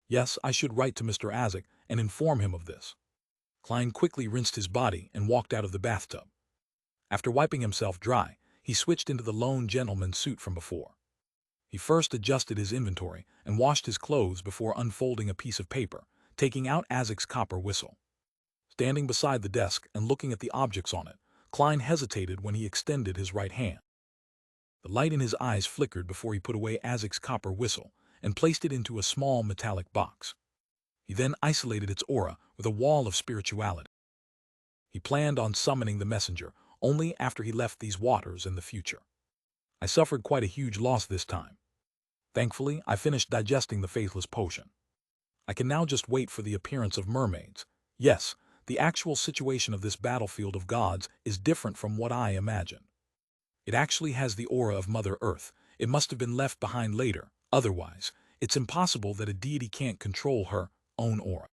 Yes, I should write to Mr. Azek and inform him of this." Klein quickly rinsed his body and walked out of the bathtub. After wiping himself dry, he switched into the lone gentleman suit from before. He first adjusted his inventory and washed his clothes before unfolding a piece of paper, taking out Azek's copper whistle. Standing beside the desk and looking at the objects on it, Klein hesitated when he extended his right hand. The light in his eyes flickered before he put away Azek's copper whistle and placed it into a small metallic box. He then isolated its aura with a wall of spirituality. He planned on summoning the messenger only after he left these waters in the future. "I suffered quite a huge loss this time. Thankfully, I finished digesting the faithless potion. I can now just wait for the appearance of mermaids. Yes, the actual situation of this battlefield of gods is different from what I imagined. It actually has the aura of Mother Earth. It must have been left behind later. Otherwise, it's impossible that a deity can't control her own aura.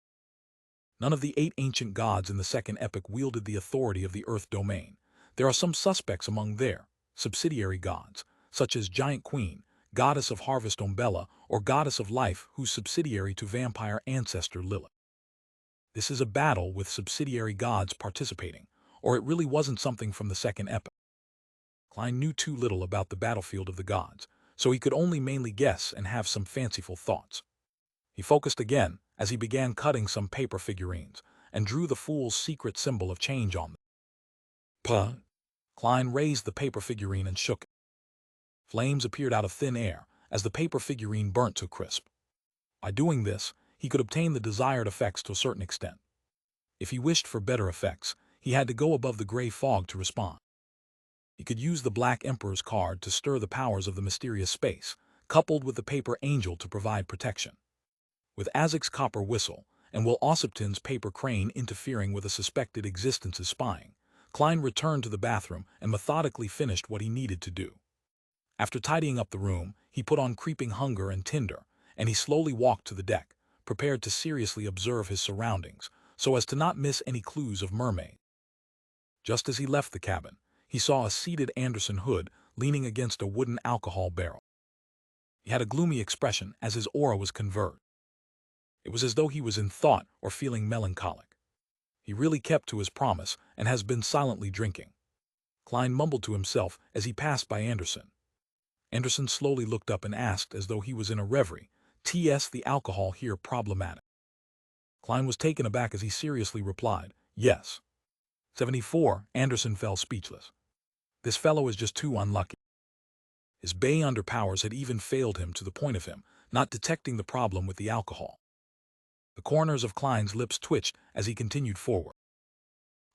None of the 8 ancient gods in the second epic wielded the authority of the Earth domain. There are some suspects among their subsidiary gods, such as Giant Queen, Goddess of Harvest Umbella, or Goddess of Life, who's subsidiary to vampire ancestor Lilith. This is a battle with subsidiary gods participating, or it really wasn't something from the second epic." Klein knew too little about the battlefield of the gods, so he could only mainly guess and have some fanciful thoughts. He focused again as he began cutting some paper figurines and drew the fool's secret symbol of change on them. "Puh!" Klein raised the paper figurine and shook it. Flames appeared out of thin air as the paper figurine burnt to crisp. By doing this, he could obtain the desired effects to a certain extent. If he wished for better effects, he had to go above the gray fog to respond. He could use the Black Emperor's card to stir the powers of the mysterious space, coupled with the paper angel to provide protection. With Azek's copper whistle, and Will Ossipton's paper crane interfering with a suspected existence's spying, Klein returned to the bathroom and methodically finished what he needed to do. After tidying up the room, he put on Creeping Hunger and Tinder, and he slowly walked to the deck, prepared to seriously observe his surroundings, so as to not miss any clues of mermaid. Just as he left the cabin, he saw a seated Anderson Hood leaning against a wooden alcohol barrel. He had a gloomy expression as his aura was converged. It was as though he was in thought or feeling melancholic. He really kept to his promise and has been silently drinking. Klein mumbled to himself as he passed by Anderson. Anderson slowly looked up and asked as though he was in a reverie, "T.S. the alcohol here problematic?" Klein was taken aback as he seriously replied, "Yes." 74, Anderson fell speechless. This fellow is just too unlucky. His Bay underpowers had even failed him to the point of him not detecting the problem with the alcohol. The corners of Klein's lips twitched as he continued forward.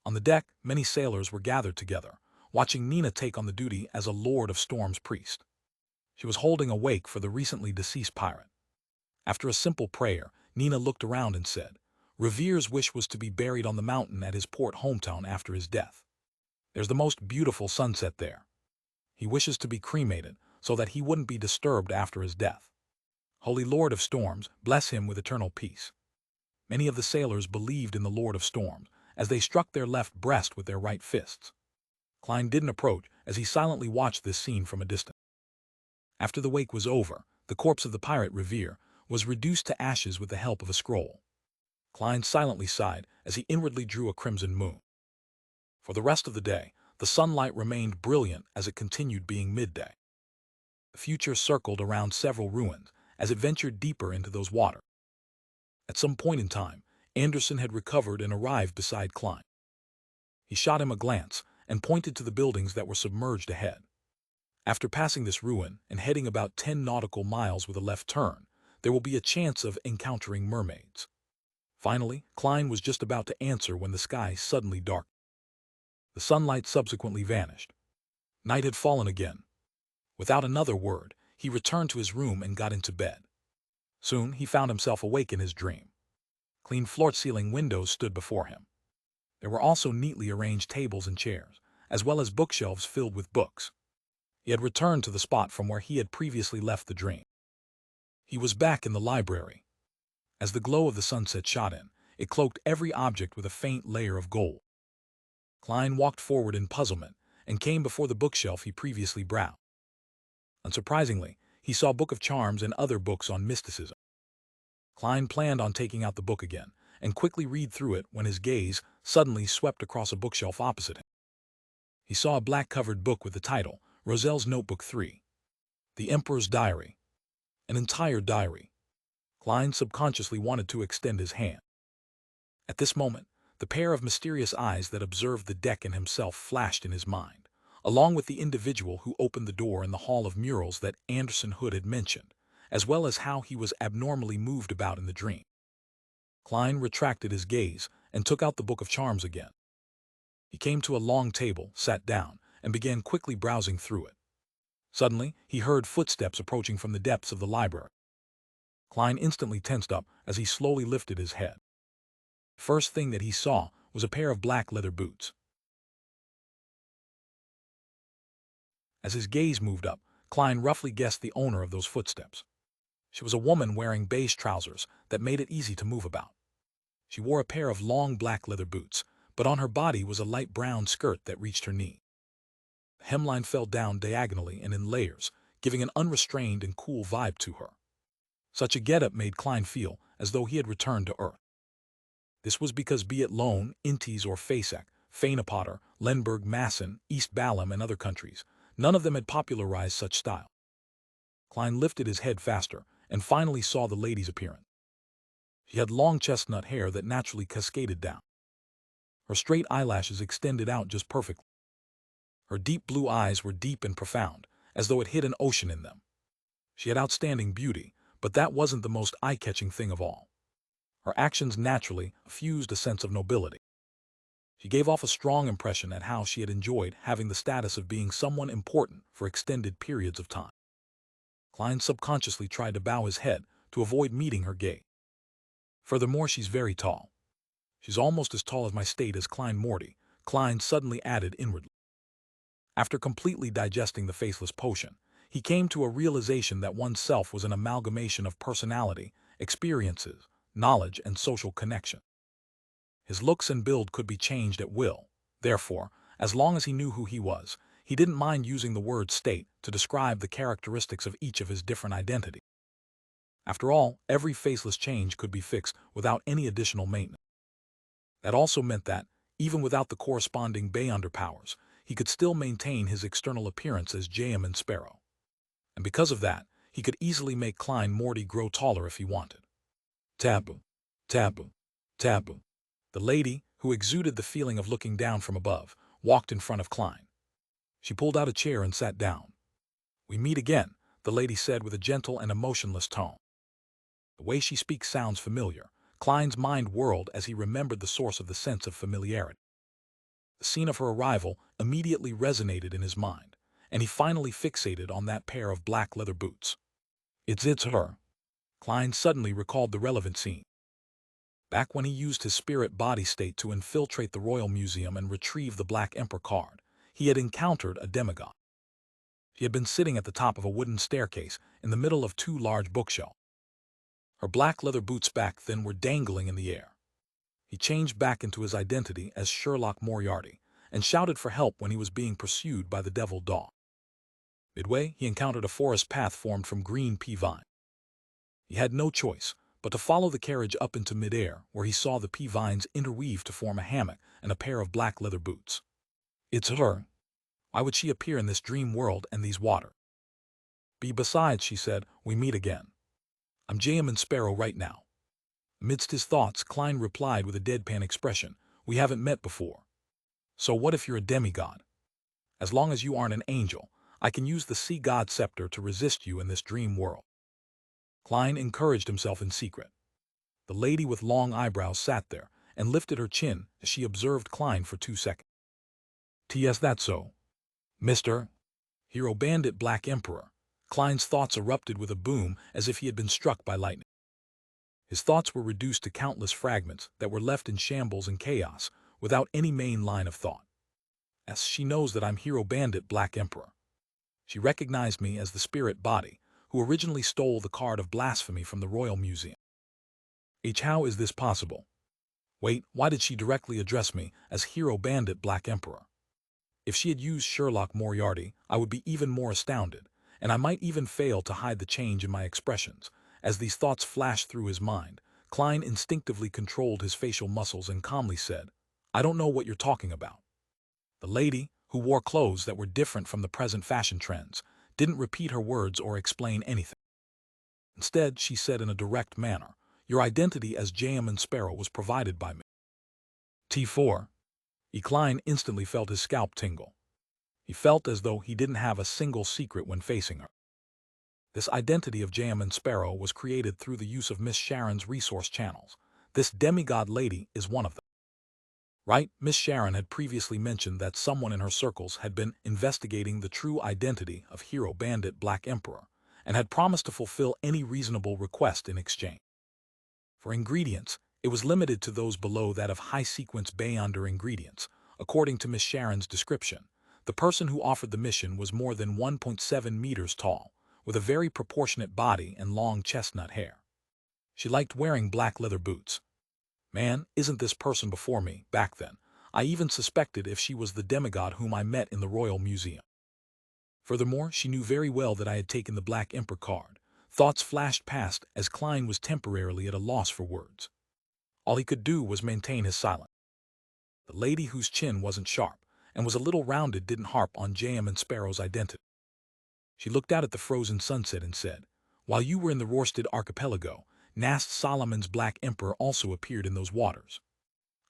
On the deck, many sailors were gathered together, watching Nina take on the duty as a Lord of Storm's priest. She was holding a wake for the recently deceased pirate. After a simple prayer, Nina looked around and said, "Revere's wish was to be buried on the mountain at his port hometown after his death. There's the most beautiful sunset there. He wishes to be cremated so that he wouldn't be disturbed after his death. Holy Lord of Storms, bless him with eternal peace. Many of the sailors believed in the Lord of Storms, as they struck their left breast with their right fists. Klein didn't approach, as he silently watched this scene from a distance. After the wake was over, the corpse of the pirate Revere was reduced to ashes with the help of a scroll. Klein silently sighed as he inwardly drew a crimson moon. For the rest of the day, the sunlight remained brilliant as it continued being midday. The future circled around several ruins as it ventured deeper into those waters. At some point in time, Anderson had recovered and arrived beside Klein. He shot him a glance and pointed to the buildings that were submerged ahead. After passing this ruin and heading about 10 nautical miles with a left turn, there will be a chance of encountering mermaids. Finally, Klein was just about to answer when the sky suddenly darkened. The sunlight subsequently vanished. Night had fallen again. Without another word, he returned to his room and got into bed. Soon he found himself awake in his dream. Clean floor-ceiling windows stood before him. There were also neatly arranged tables and chairs, as well as bookshelves filled with books. He had returned to the spot from where he had previously left the dream. He was back in the library. As the glow of the sunset shot in, it cloaked every object with a faint layer of gold. Klein walked forward in puzzlement and came before the bookshelf he previously browsed. Unsurprisingly, he saw a book of charms and other books on mysticism. Klein planned on taking out the book again and quickly read through it when his gaze suddenly swept across a bookshelf opposite him. He saw a black-covered book with the title, Roselle's Notebook 3. The Emperor's Diary. An entire diary. Klein subconsciously wanted to extend his hand. At this moment, the pair of mysterious eyes that observed the deck and himself flashed in his mind, along with the individual who opened the door in the hall of murals that Anderson Hood had mentioned, as well as how he was abnormally moved about in the dream. Klein retracted his gaze and took out the book of charms again. He came to a long table, sat down, and began quickly browsing through it. Suddenly, he heard footsteps approaching from the depths of the library. Klein instantly tensed up as he slowly lifted his head. The first thing that he saw was a pair of black leather boots. As his gaze moved up, Klein roughly guessed the owner of those footsteps. She was a woman wearing beige trousers that made it easy to move about. She wore a pair of long black leather boots, but on her body was a light brown skirt that reached her knee. The hemline fell down diagonally and in layers, giving an unrestrained and cool vibe to her. Such a getup made Klein feel as though he had returned to Earth. This was because be it Lone, Intes, or Fasek, Fanepotter, Lenberg, Masson, East Balam, and other countries, none of them had popularized such style. Klein lifted his head faster and finally saw the lady's appearance. She had long chestnut hair that naturally cascaded down. Her straight eyelashes extended out just perfectly. Her deep blue eyes were deep and profound, as though it hid an ocean in them. She had outstanding beauty, but that wasn't the most eye-catching thing of all. Her actions naturally fused a sense of nobility. She gave off a strong impression at how she had enjoyed having the status of being someone important for extended periods of time. Klein subconsciously tried to bow his head to avoid meeting her gaze. Furthermore, she's very tall. She's almost as tall as my state as Klein Morty, Klein suddenly added inwardly. After completely digesting the faceless potion, he came to a realization that oneself was an amalgamation of personality, experiences, knowledge, and social connection. His looks and build could be changed at will. Therefore, as long as he knew who he was, he didn't mind using the word state to describe the characteristics of each of his different identities. After all, every faceless change could be fixed without any additional maintenance. That also meant that, even without the corresponding Beyonder powers, he could still maintain his external appearance as J.M. Sparrow. And because of that, he could easily make Klein Morty grow taller if he wanted. Taboo, taboo, taboo. The lady, who exuded the feeling of looking down from above, walked in front of Klein. She pulled out a chair and sat down. "We meet again," the lady said with a gentle and emotionless tone. The way she speaks sounds familiar. Klein's mind whirled as he remembered the source of the sense of familiarity. The scene of her arrival immediately resonated in his mind, and he finally fixated on that pair of black leather boots. It's her. Klein suddenly recalled the relevant scene. Back when he used his spirit body state to infiltrate the Royal Museum and retrieve the Black Emperor card, he had encountered a demigod. She had been sitting at the top of a wooden staircase in the middle of two large bookshelves. Her black leather boots back then were dangling in the air. He changed back into his identity as Sherlock Moriarty and shouted for help when he was being pursued by the devil dog. Midway, he encountered a forest path formed from green pea vine. He had no choice but to follow the carriage up into midair, where he saw the pea vines interweave to form a hammock and a pair of black leather boots. It's her. Why would she appear in this dream world and these waters? Besides, she said, we meet again. I'm J.M. Sparrow right now. Amidst his thoughts, Klein replied with a deadpan expression, we haven't met before. So what if you're a demigod? As long as you aren't an angel, I can use the sea god scepter to resist you in this dream world. Klein encouraged himself in secret. The lady with long eyebrows sat there and lifted her chin as she observed Klein for 2 seconds. T.S. That's so. Mr. Hero Bandit Black Emperor. Klein's thoughts erupted with a boom as if he had been struck by lightning. His thoughts were reduced to countless fragments that were left in shambles and chaos, without any main line of thought. As she knows that I'm Hero Bandit Black Emperor. She recognized me as the spirit body, who originally stole the card of blasphemy from the Royal Museum. How is this possible? Wait, why did she directly address me as Hero Bandit Black Emperor? If she had used Sherlock Moriarty, I would be even more astounded, and I might even fail to hide the change in my expressions. As these thoughts flashed through his mind, Klein instinctively controlled his facial muscles and calmly said, I don't know what you're talking about. The lady, who wore clothes that were different from the present fashion trends, didn't repeat her words or explain anything. Instead, she said in a direct manner, your identity as J.M. Sparrow was provided by me. T4. Klein instantly felt his scalp tingle. He felt as though he didn't have a single secret when facing her. This identity of J.M. Sparrow was created through the use of Miss Sharon's resource channels. This demigod lady is one of them. Right, Miss Sharon had previously mentioned that someone in her circles had been investigating the true identity of Hero Bandit Black Emperor and had promised to fulfill any reasonable request in exchange. For ingredients, it was limited to those below that of high-sequence Beyonder ingredients. According to Miss Sharon's description, the person who offered the mission was more than 1.7 meters tall, with a very proportionate body and long chestnut hair. She liked wearing black leather boots. Man, isn't this person before me, back then? I even suspected if she was the demigod whom I met in the Royal Museum. Furthermore, she knew very well that I had taken the Black Emperor card. Thoughts flashed past as Klein was temporarily at a loss for words. All he could do was maintain his silence. The lady whose chin wasn't sharp and was a little rounded didn't harp on J.M. Sparrow's identity. She looked out at the frozen sunset and said, while you were in the Rorstad archipelago, Nast Solomon's Black Emperor also appeared in those waters.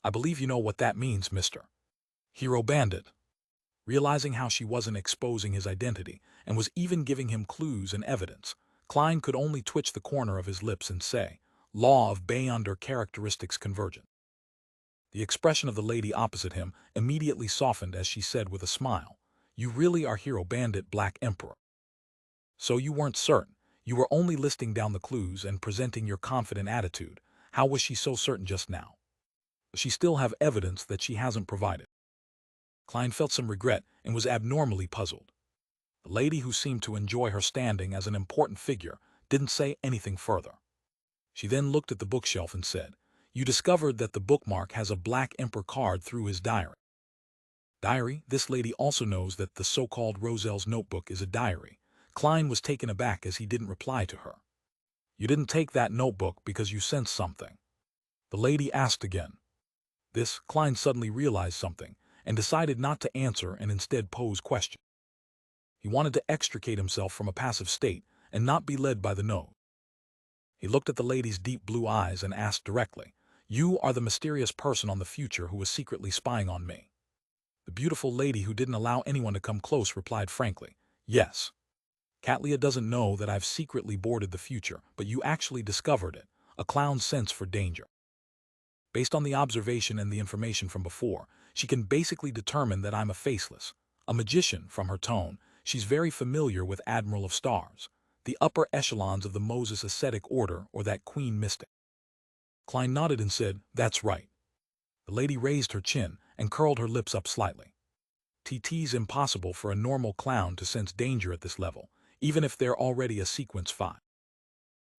I believe you know what that means, Mr. Hero Bandit. Realizing how she wasn't exposing his identity and was even giving him clues and evidence, Klein could only twitch the corner of his lips and say, law of Beyonder characteristics convergent. The expression of the lady opposite him immediately softened as she said with a smile, you really are Hero Bandit Black Emperor. So you weren't certain. You were only listing down the clues and presenting your confident attitude. How was she so certain just now? Does she still have evidence that she hasn't provided? Klein felt some regret and was abnormally puzzled. The lady, who seemed to enjoy her standing as an important figure, didn't say anything further. She then looked at the bookshelf and said, you discovered that the bookmark has a Black Emperor card through his diary. Diary? This lady also knows that the so-called Roselle's notebook is a diary. Klein was taken aback as he didn't reply to her. You didn't take that notebook because you sensed something? The lady asked again. This, Klein suddenly realized something and decided not to answer and instead pose questions. He wanted to extricate himself from a passive state and not be led by the nose. He looked at the lady's deep blue eyes and asked directly, you are the mysterious person on the future who was secretly spying on me? The beautiful lady who didn't allow anyone to come close replied frankly, yes. Katlia doesn't know that I've secretly boarded the future, but you actually discovered it, a clown's sense for danger. Based on the observation and the information from before, she can basically determine that I'm a faceless, a magician. From her tone, she's very familiar with Admiral of Stars, the upper echelons of the Moses ascetic order or that queen mystic. Klein nodded and said, that's right. The lady raised her chin and curled her lips up slightly. TT's impossible for a normal clown to sense danger at this level, even if they're already a sequence 5.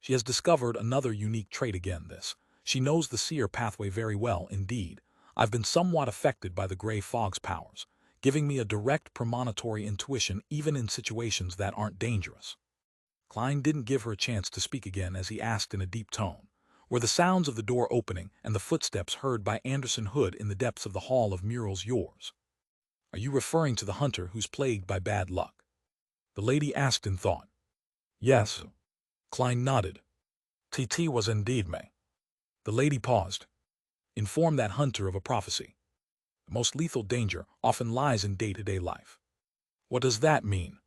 She has discovered another unique trait again this. She knows the seer pathway very well indeed. I've been somewhat affected by the gray fog's powers, giving me a direct premonitory intuition even in situations that aren't dangerous. Klein didn't give her a chance to speak again as he asked in a deep tone, were the sounds of the door opening and the footsteps heard by Anderson Hood in the depths of the Hall of Murals yours? Are you referring to the hunter who's plagued by bad luck? The lady asked in thought. Yes. Klein nodded. TT was indeed me. The lady paused. Inform that hunter of a prophecy. The most lethal danger often lies in day-to-day life. What does that mean?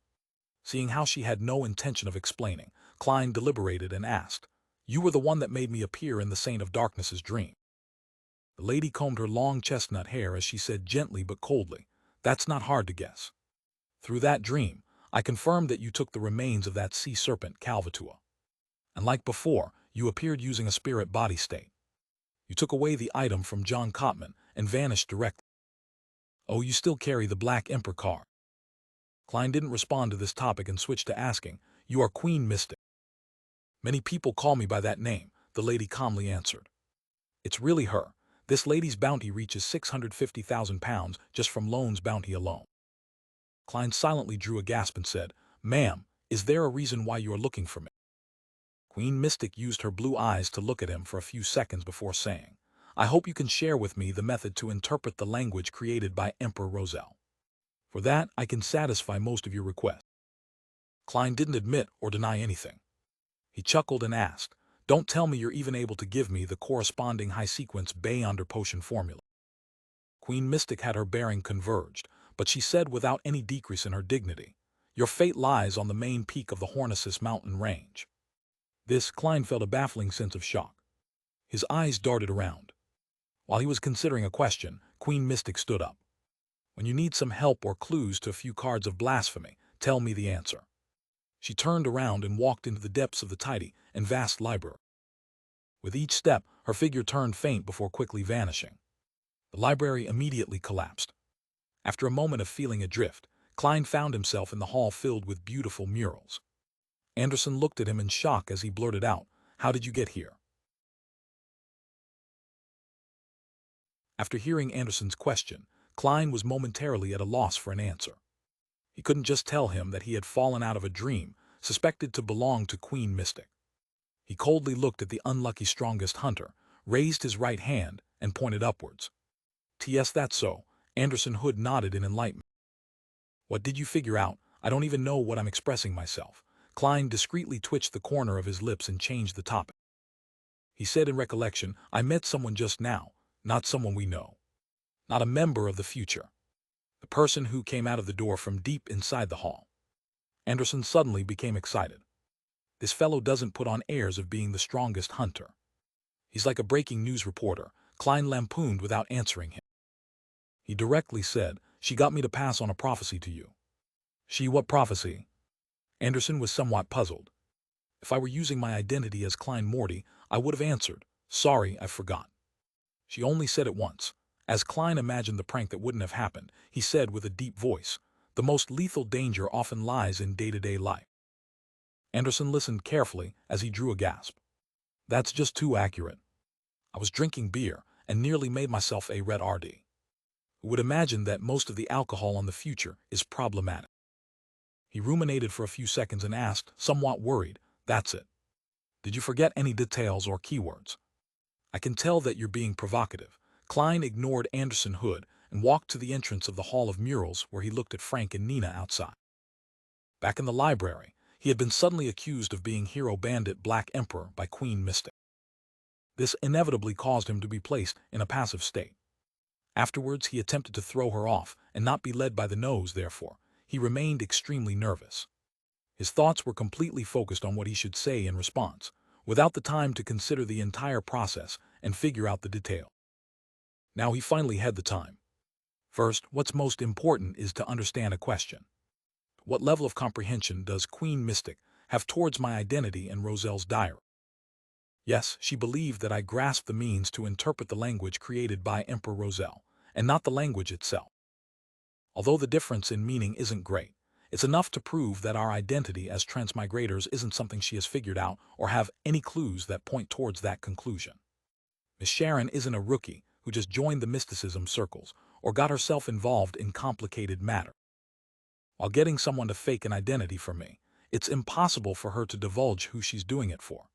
Seeing how she had no intention of explaining, Klein deliberated and asked, You were the one that made me appear in the Saint of Darkness's dream. The lady combed her long chestnut hair as she said gently but coldly, That's not hard to guess. Through that dream, I confirmed that you took the remains of that sea serpent Calvatua. And like before, you appeared using a spirit body state. You took away the item from John Cotman and vanished directly. Oh, you still carry the Black Emperor card. Klein didn't respond to this topic and switched to asking, You are Queen Mystic. Many people call me by that name, the lady calmly answered. It's really her. This lady's bounty reaches £650,000 just from Loan's bounty alone. Klein silently drew a gasp and said, Ma'am, is there a reason why you are looking for me? Queen Mystic used her blue eyes to look at him for a few seconds before saying, I hope you can share with me the method to interpret the language created by Emperor Roselle. For that, I can satisfy most of your requests. Klein didn't admit or deny anything. He chuckled and asked, Don't tell me you're even able to give me the corresponding high-sequence Beyonder potion formula. Queen Mystic had her bearing converged, but she said without any decrease in her dignity, Your fate lies on the main peak of the Hornisus mountain range. This, Klein felt a baffling sense of shock. His eyes darted around. While he was considering a question, Queen Mystic stood up. When you need some help or clues to a few cards of blasphemy, tell me the answer. She turned around and walked into the depths of the tidy and vast library. With each step, her figure turned faint before quickly vanishing. The library immediately collapsed. After a moment of feeling adrift, Klein found himself in the hall filled with beautiful murals. Anderson looked at him in shock as he blurted out, How did you get here? After hearing Anderson's question, Klein was momentarily at a loss for an answer. He couldn't just tell him that he had fallen out of a dream, suspected to belong to Queen Mystic. He coldly looked at the unlucky strongest hunter, raised his right hand, and pointed upwards. T.S. That's so. Anderson Hood nodded in enlightenment. What did you figure out? I don't even know what I'm expressing myself. Klein discreetly twitched the corner of his lips and changed the topic. He said in recollection, I met someone just now, not someone we know. Not a member of the future. The person who came out of the door from deep inside the hall. Anderson suddenly became excited. This fellow doesn't put on airs of being the strongest hunter. He's like a breaking news reporter, Klein lampooned without answering him. He directly said, She got me to pass on a prophecy to you. She what prophecy? Anderson was somewhat puzzled. If I were using my identity as Klein Morty, I would have answered, Sorry, I forgot. She only said it once. As Klein imagined the prank that wouldn't have happened, he said with a deep voice, The most lethal danger often lies in day-to-day life. Anderson listened carefully as he drew a gasp. That's just too accurate. I was drinking beer and nearly made myself a red RD. Who would imagine that most of the alcohol on the future is problematic? He ruminated for a few seconds and asked, somewhat worried, That's it. Did you forget any details or keywords? I can tell that you're being provocative. Klein ignored Anderson Hood and walked to the entrance of the Hall of Murals where he looked at Frank and Nina outside. Back in the library, he had been suddenly accused of being hero bandit Black Emperor by Queen Mystic. This inevitably caused him to be placed in a passive state. Afterwards, he attempted to throw her off and not be led by the nose, therefore. He remained extremely nervous. His thoughts were completely focused on what he should say in response, without the time to consider the entire process and figure out the detail. Now he finally had the time. First, what's most important is to understand a question. What level of comprehension does Queen Mystic have towards my identity and Roselle's diary? Yes, she believed that I grasped the means to interpret the language created by Emperor Roselle, and not the language itself. Although the difference in meaning isn't great, It's enough to prove that our identity as transmigrators isn't something she has figured out or have any clues that point towards that conclusion. Miss Sharon isn't a rookie who just joined the mysticism circles or got herself involved in complicated matter. While getting someone to fake an identity for me, it's impossible for her to divulge who she's doing it for.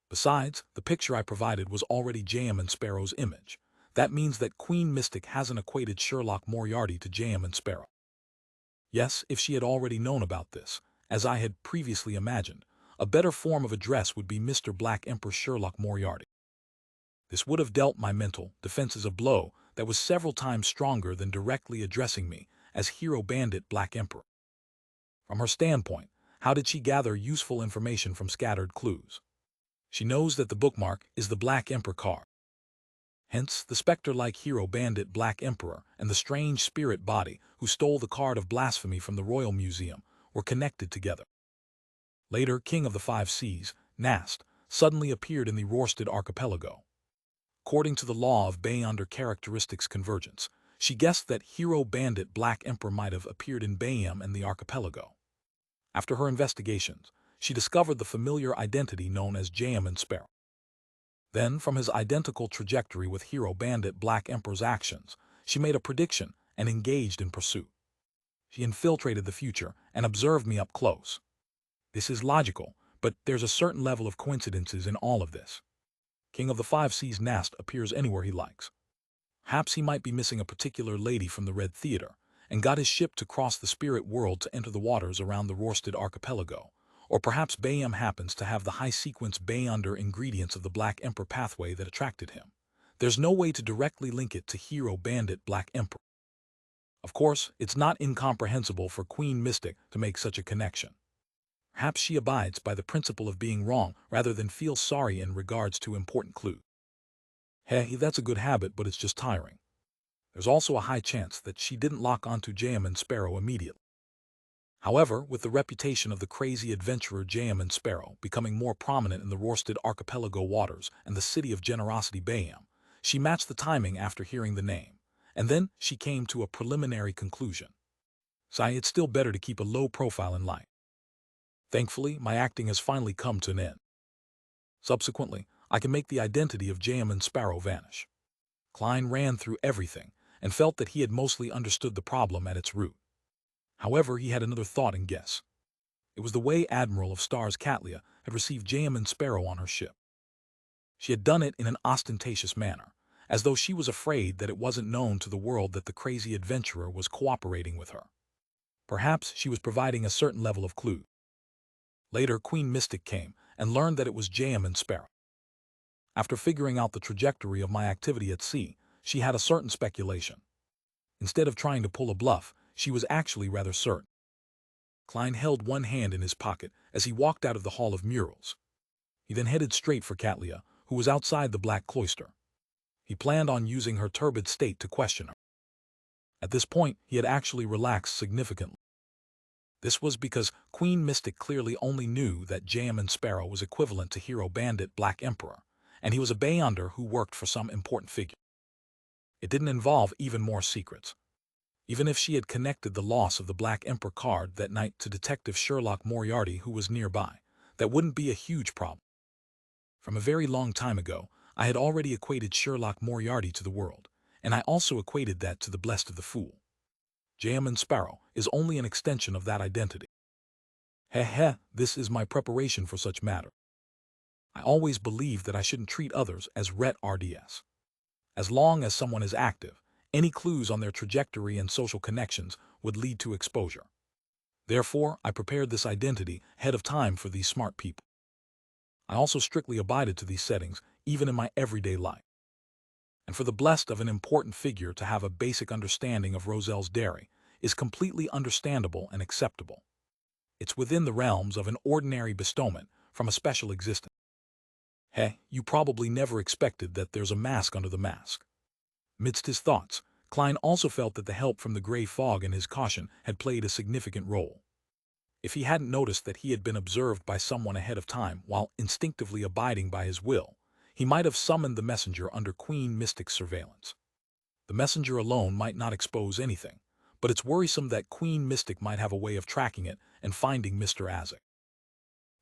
Besides, the picture I provided was already J.M. and Sparrow's image. That means that Queen Mystic hasn't equated Sherlock Moriarty to J.M. and Sparrow. Yes, if she had already known about this, as I had previously imagined, a better form of address would be Mr. Black Emperor Sherlock Moriarty. This would have dealt my mental defenses a blow that was several times stronger than directly addressing me as Hero Bandit Black Emperor. From her standpoint, how did she gather useful information from scattered clues? She knows that the bookmark is the Black Emperor card. Hence, the specter-like Hero Bandit Black Emperor and the strange spirit body who stole the card of blasphemy from the Royal Museum were connected together. Later, King of the Five Seas, Nast, suddenly appeared in the Rorstad archipelago. According to the law of Bayonder characteristics convergence, she guessed that Hero Bandit Black Emperor might have appeared in Bayam and the archipelago. After her investigations, she discovered the familiar identity known as J.M. and Sparrow. Then, from his identical trajectory with Hero Bandit Black Emperor's actions, she made a prediction and engaged in pursuit. She infiltrated the future and observed me up close. This is logical, but there's a certain level of coincidences in all of this. King of the Five Seas Nast appears anywhere he likes. Perhaps he might be missing a particular lady from the Red Theater and got his ship to cross the spirit world to enter the waters around the Rorstad archipelago. Or perhaps Bayam happens to have the high-sequence Bayonder ingredients of the Black Emperor pathway that attracted him. There's no way to directly link it to Hero Bandit Black Emperor. Of course, it's not incomprehensible for Queen Mystic to make such a connection. Perhaps she abides by the principle of being wrong rather than feel sorry in regards to important clues. Hey, that's a good habit, but it's just tiring. There's also a high chance that she didn't lock onto J.M. and Sparrow immediately. However, with the reputation of the crazy adventurer J.M. and Sparrow becoming more prominent in the Rorstad archipelago waters and the city of Generosity Bayam, she matched the timing after hearing the name, and then she came to a preliminary conclusion. It's still better to keep a low profile in life. Thankfully, my acting has finally come to an end. Subsequently, I can make the identity of J.M. and Sparrow vanish. Klein ran through everything and felt that he had mostly understood the problem at its root. However, he had another thought and guess. It was the way Admiral of Stars Catlia had received J.M. and Sparrow on her ship. She had done it in an ostentatious manner, as though she was afraid that it wasn't known to the world that the crazy adventurer was cooperating with her. Perhaps she was providing a certain level of clue. Later, Queen Mystic came and learned that it was J.M. and Sparrow. After figuring out the trajectory of my activity at sea, she had a certain speculation. Instead of trying to pull a bluff, she was actually rather certain. Klein held one hand in his pocket as he walked out of the Hall of Murals. He then headed straight for Catlia, who was outside the Black Cloister. He planned on using her turbid state to question her. At this point, he had actually relaxed significantly. This was because Queen Mystic clearly only knew that J.M. and Sparrow was equivalent to Hero Bandit Black Emperor, and he was a Bayonder who worked for some important figure. It didn't involve even more secrets. Even if she had connected the loss of the Black Emperor card that night to Detective Sherlock Moriarty, who was nearby, that wouldn't be a huge problem. From a very long time ago, I had already equated Sherlock Moriarty to the world, and I also equated that to the blessed of the fool. J.M. and Sparrow is only an extension of that identity. This is my preparation for such matter. I always believed that I shouldn't treat others as ret RDS. As long as someone is active, any clues on their trajectory and social connections would lead to exposure. Therefore, I prepared this identity ahead of time for these smart people. I also strictly abided to these settings, even in my everyday life. And for the blessed of an important figure to have a basic understanding of Roselle's dairy is completely understandable and acceptable. It's within the realms of an ordinary bestowment from a special existence. You probably never expected that there's a mask under the mask. Midst his thoughts, Klein also felt that the help from the gray fog and his caution had played a significant role. If he hadn't noticed that he had been observed by someone ahead of time while instinctively abiding by his will, he might have summoned the messenger under Queen Mystic's surveillance. The messenger alone might not expose anything, but it's worrisome that Queen Mystic might have a way of tracking it and finding Mr. Azek.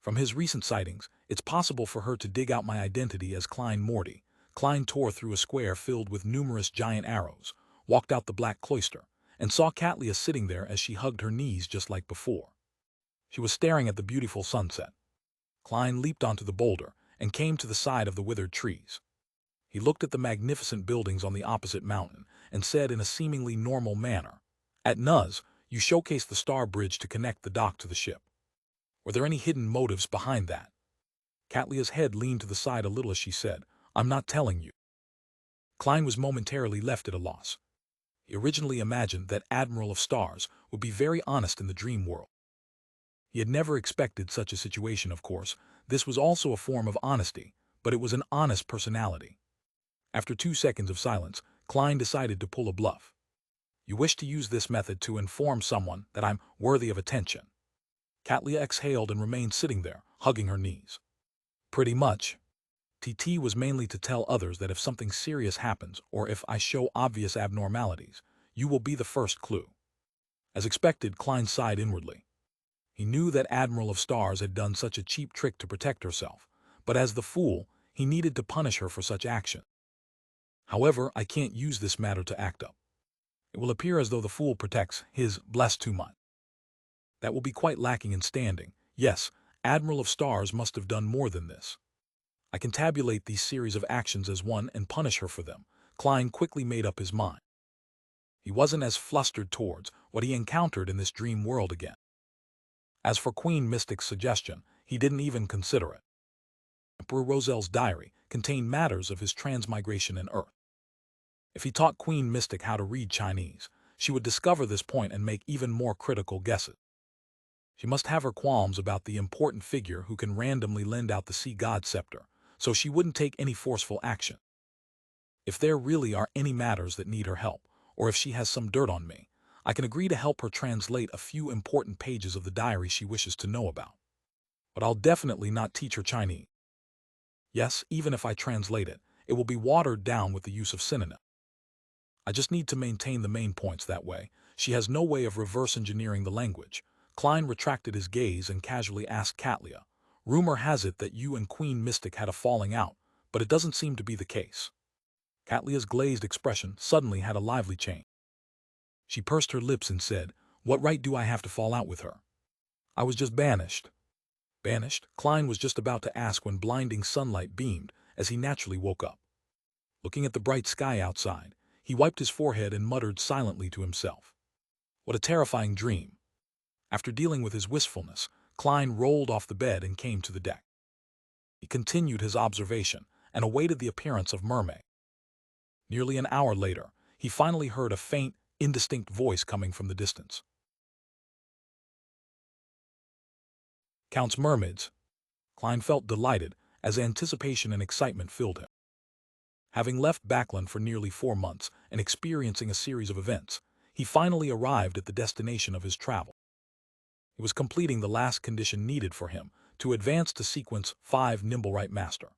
From his recent sightings, it's possible for her to dig out my identity as Klein Morty. Klein tore through a square filled with numerous giant arrows, walked out the black cloister, and saw Katlia sitting there as she hugged her knees just like before. She was staring at the beautiful sunset. Klein leaped onto the boulder and came to the side of the withered trees. He looked at the magnificent buildings on the opposite mountain and said in a seemingly normal manner, "At Nuz, you showcased the star bridge to connect the dock to the ship. Were there any hidden motives behind that?" Katlia's head leaned to the side a little as she said, "I'm not telling you." Klein was momentarily left at a loss. He originally imagined that Admiral of Stars would be very honest in the dream world. He had never expected such a situation, of course. This was also a form of honesty, but it was an honest personality. After 2 seconds of silence, Klein decided to pull a bluff. "You wish to use this method to inform someone that I'm worthy of attention." Katlia exhaled and remained sitting there, hugging her knees. "Pretty much. TT was mainly to tell others that if something serious happens or if I show obvious abnormalities, you will be the first clue." As expected, Klein sighed inwardly. He knew that Admiral of Stars had done such a cheap trick to protect herself, but as the fool, he needed to punish her for such action. "However, I can't use this matter to act up. It will appear as though the fool protects his blessed too much. That will be quite lacking in standing. Yes, Admiral of Stars must have done more than this. I can tabulate these series of actions as one and punish her for them." Klein quickly made up his mind. He wasn't as flustered towards what he encountered in this dream world again. As for Queen Mystic's suggestion, he didn't even consider it. Emperor Rosel's diary contained matters of his transmigration in Earth. If he taught Queen Mystic how to read Chinese, she would discover this point and make even more critical guesses. She must have her qualms about the important figure who can randomly lend out the sea god scepter, so she wouldn't take any forceful action. If there really are any matters that need her help, or if she has some dirt on me, I can agree to help her translate a few important pages of the diary she wishes to know about. But I'll definitely not teach her Chinese. Yes, even if I translate it, it will be watered down with the use of synonyms. I just need to maintain the main points that way. She has no way of reverse engineering the language." Klein retracted his gaze and casually asked Katlia, "Rumor has it that you and Queen Mystic had a falling out, but it doesn't seem to be the case." Katlia's glazed expression suddenly had a lively change. She pursed her lips and said, "What right do I have to fall out with her? I was just banished." "Banished?" Klein was just about to ask when blinding sunlight beamed as he naturally woke up. Looking at the bright sky outside, he wiped his forehead and muttered silently to himself. What a terrifying dream. After dealing with his wistfulness, Klein rolled off the bed and came to the deck. He continued his observation and awaited the appearance of Mermaid. Nearly an hour later, he finally heard a faint, indistinct voice coming from the distance. "Count's mermaids." Klein felt delighted as anticipation and excitement filled him. Having left Backland for nearly 4 months and experiencing a series of events, he finally arrived at the destination of his travel. He was completing the last condition needed for him to advance to Sequence 5 Nimblewright Master.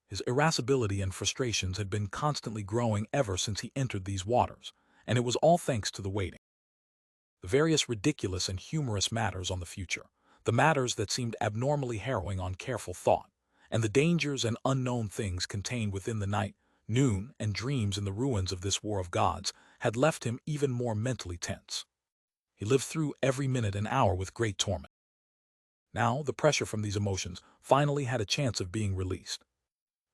His irascibility and frustrations had been constantly growing ever since he entered these waters, and it was all thanks to the waiting. The various ridiculous and humorous matters on the future, the matters that seemed abnormally harrowing on careful thought, and the dangers and unknown things contained within the night, noon, and dreams in the ruins of this war of gods had left him even more mentally tense. He lived through every minute and hour with great torment. Now, the pressure from these emotions finally had a chance of being released.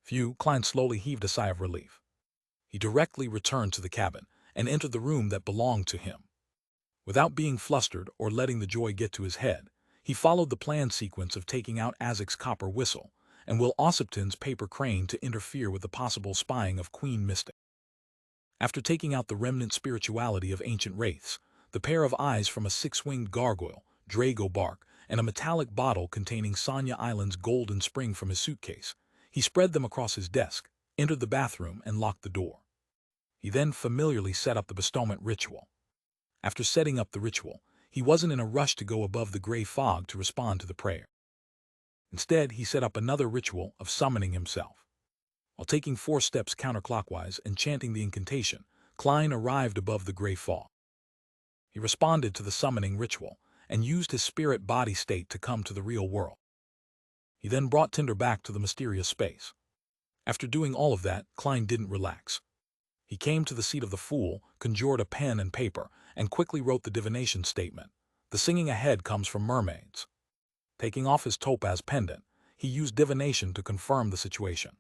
Phew, Klein slowly heaved a sigh of relief. He directly returned to the cabin and entered the room that belonged to him. Without being flustered or letting the joy get to his head, he followed the planned sequence of taking out Azek's copper whistle and Will Ossipton's paper crane to interfere with the possible spying of Queen Mystic. After taking out the remnant spirituality of ancient wraiths, the pair of eyes from a 6-winged gargoyle, Drago bark, and a metallic bottle containing Sonya Island's golden spring from his suitcase, he spread them across his desk, entered the bathroom, and locked the door. He then familiarly set up the bestowment ritual. After setting up the ritual, he wasn't in a rush to go above the gray fog to respond to the prayer. Instead, he set up another ritual of summoning himself. While taking 4 steps counterclockwise and chanting the incantation, Klein arrived above the gray fog. He responded to the summoning ritual and used his spirit body state to come to the real world. He then brought Tinder back to the mysterious space. After doing all of that, Klein didn't relax. He came to the seat of the fool, conjured a pen and paper, and quickly wrote the divination statement. The singing ahead comes from mermaids. Taking off his topaz pendant, he used divination to confirm the situation.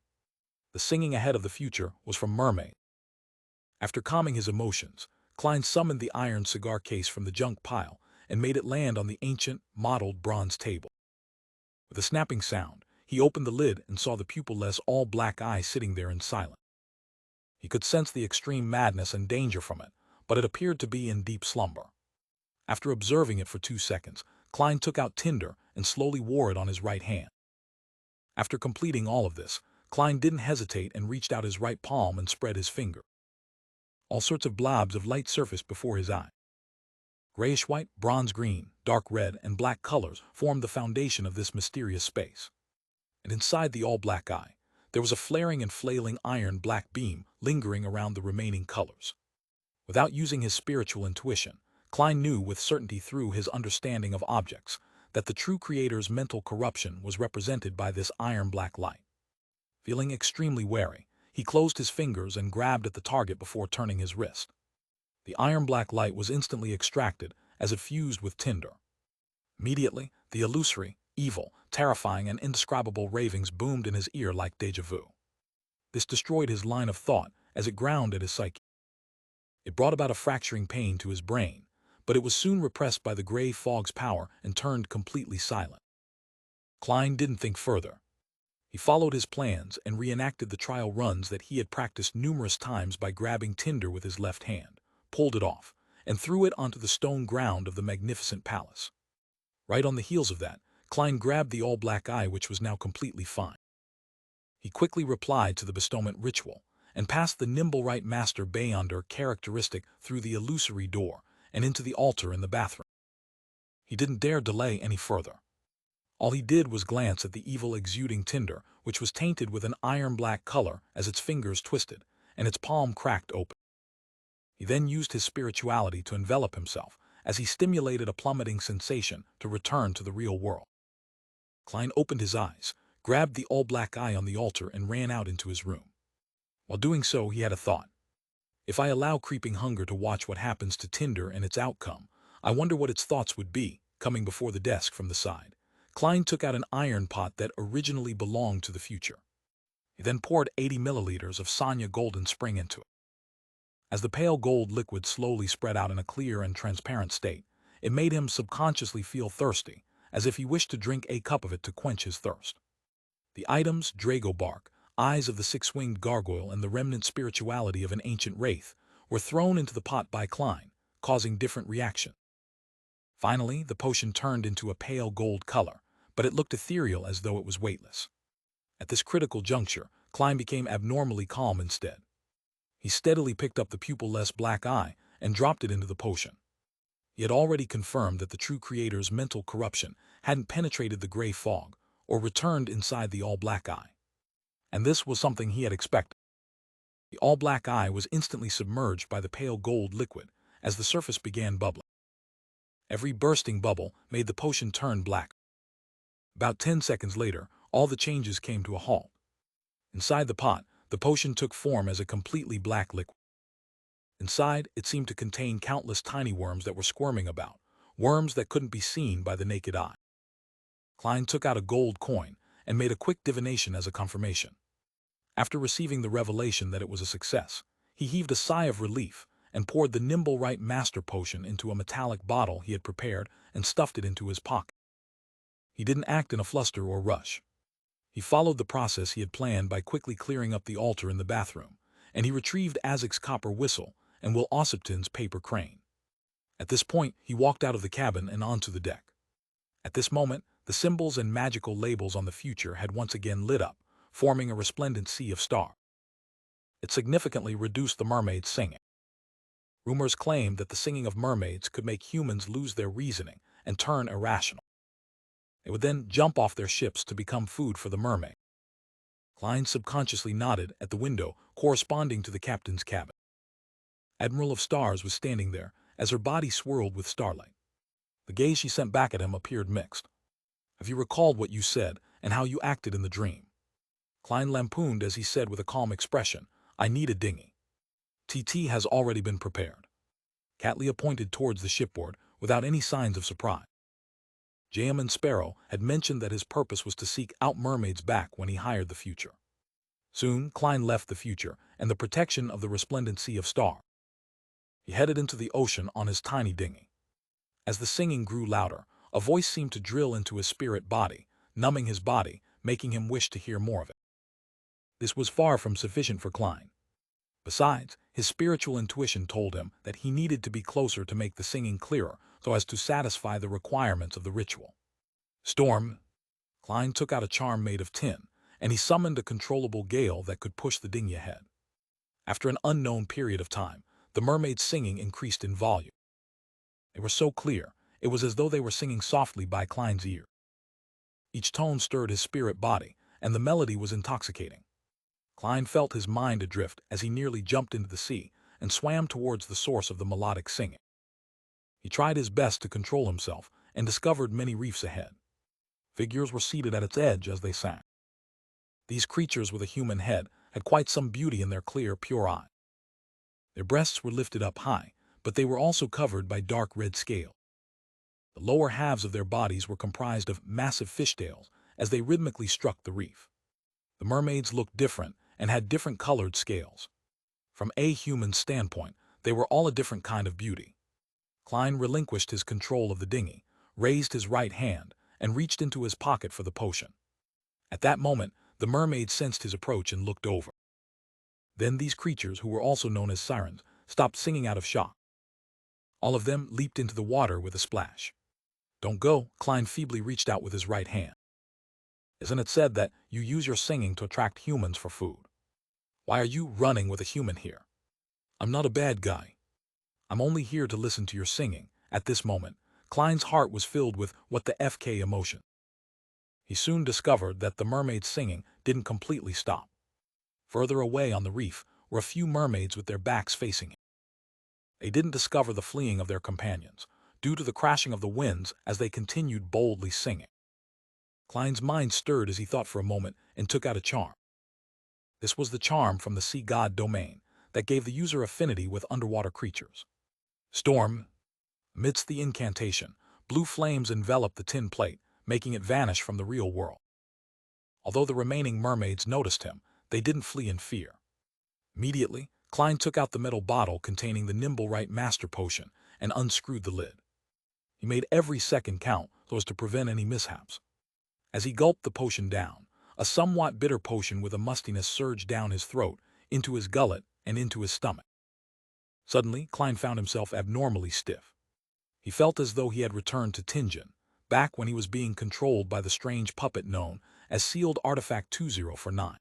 The singing ahead of the future was from mermaids. After calming his emotions, Klein summoned the iron cigar case from the junk pile and made it land on the ancient, mottled bronze table. With a snapping sound, he opened the lid and saw the pupilless all-black eye sitting there in silence. He could sense the extreme madness and danger from it, but it appeared to be in deep slumber. After observing it for 2 seconds, Klein took out Tinder and slowly wore it on his right hand. After completing all of this, Klein didn't hesitate and reached out his right palm and spread his finger. All sorts of blobs of light surfaced before his eye. Grayish-white, bronze-green, dark red, and black colors formed the foundation of this mysterious space. And inside the all-black eye, there was a flaring and flailing iron-black beam lingering around the remaining colors. Without using his spiritual intuition, Klein knew with certainty through his understanding of objects that the true creator's mental corruption was represented by this iron-black light. Feeling extremely wary, he closed his fingers and grabbed at the target before turning his wrist. The iron-black light was instantly extracted as it fused with Tinder. Immediately, the illusory, evil, terrifying, and indescribable ravings boomed in his ear like déjà vu. This destroyed his line of thought as it ground at his psyche. It brought about a fracturing pain to his brain, but it was soon repressed by the gray fog's power and turned completely silent. Klein didn't think further. He followed his plans and reenacted the trial runs that he had practiced numerous times by grabbing Tinder with his left hand, pulled it off, and threw it onto the stone ground of the magnificent palace. Right on the heels of that, Klein grabbed the all-black eye, which was now completely fine. He quickly replied to the bestowment ritual and passed the nimble right master Beyonder characteristic through the illusory door and into the altar in the bathroom. He didn't dare delay any further. All he did was glance at the evil exuding Tinder, which was tainted with an iron-black color as its fingers twisted and its palm cracked open. He then used his spirituality to envelop himself as he stimulated a plummeting sensation to return to the real world. Klein opened his eyes, grabbed the all-black eye on the altar, and ran out into his room. While doing so, he had a thought. If I allow creeping hunger to watch what happens to Tinder and its outcome, I wonder what its thoughts would be. Coming before the desk from the side, Klein took out an iron pot that originally belonged to the future. He then poured 80 milliliters of Sonya Golden Spring into it. As the pale gold liquid slowly spread out in a clear and transparent state, it made him subconsciously feel thirsty, as if he wished to drink a cup of it to quench his thirst. The items, Drago bark, eyes of the six-winged gargoyle, and the remnant spirituality of an ancient wraith, were thrown into the pot by Klein, causing different reactions. Finally, the potion turned into a pale gold color, but it looked ethereal as though it was weightless. At this critical juncture, Klein became abnormally calm instead. He steadily picked up the pupil-less black eye and dropped it into the potion. He had already confirmed that the true creator's mental corruption hadn't penetrated the gray fog or returned inside the all-black eye. And this was something he had expected. The all-black eye was instantly submerged by the pale gold liquid as the surface began bubbling. Every bursting bubble made the potion turn black. About 10 seconds later, all the changes came to a halt. Inside the pot, the potion took form as a completely black liquid. Inside, it seemed to contain countless tiny worms that were squirming about, worms that couldn't be seen by the naked eye. Klein took out a gold coin and made a quick divination as a confirmation. After receiving the revelation that it was a success, he heaved a sigh of relief and poured the nimble right master potion into a metallic bottle he had prepared and stuffed it into his pocket. He didn't act in a fluster or rush. He followed the process he had planned by quickly clearing up the altar in the bathroom, and he retrieved Azek's copper whistle and Will Ossipton's paper crane. At this point, he walked out of the cabin and onto the deck. At this moment, the symbols and magical labels on the future had once again lit up, forming a resplendent sea of stars. It significantly reduced the mermaids' singing. Rumors claimed that the singing of mermaids could make humans lose their reasoning and turn irrational. They would then jump off their ships to become food for the mermaid. Klein subconsciously nodded at the window corresponding to the captain's cabin. Admiral of Stars was standing there, as her body swirled with starlight. The gaze she sent back at him appeared mixed. "Have you recalled what you said and how you acted in the dream?" Klein lampooned as he said with a calm expression, "I need a dinghy. TT has already been prepared." Catlia pointed towards the shipboard without any signs of surprise. J.M. and Sparrow had mentioned that his purpose was to seek out mermaids back when he hired the future. Soon, Klein left the future and the protection of the resplendent sea of stars. He headed into the ocean on his tiny dinghy. As the singing grew louder, a voice seemed to drill into his spirit body, numbing his body, making him wish to hear more of it. This was far from sufficient for Klein. Besides, his spiritual intuition told him that he needed to be closer to make the singing clearer so as to satisfy the requirements of the ritual. Storm. Klein took out a charm made of tin, and he summoned a controllable gale that could push the dinghy ahead. After an unknown period of time, the mermaids' singing increased in volume. They were so clear, it was as though they were singing softly by Klein's ear. Each tone stirred his spirit body, and the melody was intoxicating. Klein felt his mind adrift as he nearly jumped into the sea and swam towards the source of the melodic singing. He tried his best to control himself and discovered many reefs ahead. Figures were seated at its edge as they sang. These creatures with a human head had quite some beauty in their clear, pure eyes. Their breasts were lifted up high, but they were also covered by dark red scales. The lower halves of their bodies were comprised of massive fishtails as they rhythmically struck the reef. The mermaids looked different and had different colored scales. From a human standpoint, they were all a different kind of beauty. Klein relinquished his control of the dinghy, raised his right hand, and reached into his pocket for the potion. At that moment, the mermaid sensed his approach and looked over. Then these creatures, who were also known as sirens, stopped singing out of shock. All of them leaped into the water with a splash. "Don't go," Klein feebly reached out with his right hand. "Isn't it said that you use your singing to attract humans for food? Why are you running with a human here?" "I'm not a bad guy. I'm only here to listen to your singing." At this moment, Klein's heart was filled with what the FK emotion. He soon discovered that the mermaid's singing didn't completely stop. Further away on the reef were a few mermaids with their backs facing him. They didn't discover the fleeing of their companions, due to the crashing of the winds as they continued boldly singing. Klein's mind stirred as he thought for a moment and took out a charm. This was the charm from the sea god domain that gave the user affinity with underwater creatures. Storm. Amidst the incantation, blue flames enveloped the tin plate, making it vanish from the real world. Although the remaining mermaids noticed him, they didn't flee in fear. Immediately, Klein took out the metal bottle containing the Nimble Right Master Potion and unscrewed the lid. He made every second count so as to prevent any mishaps. As he gulped the potion down, a somewhat bitter potion with a mustiness surged down his throat, into his gullet, and into his stomach. Suddenly, Klein found himself abnormally stiff. He felt as though he had returned to Tingen, back when he was being controlled by the strange puppet known as Sealed Artifact 2049.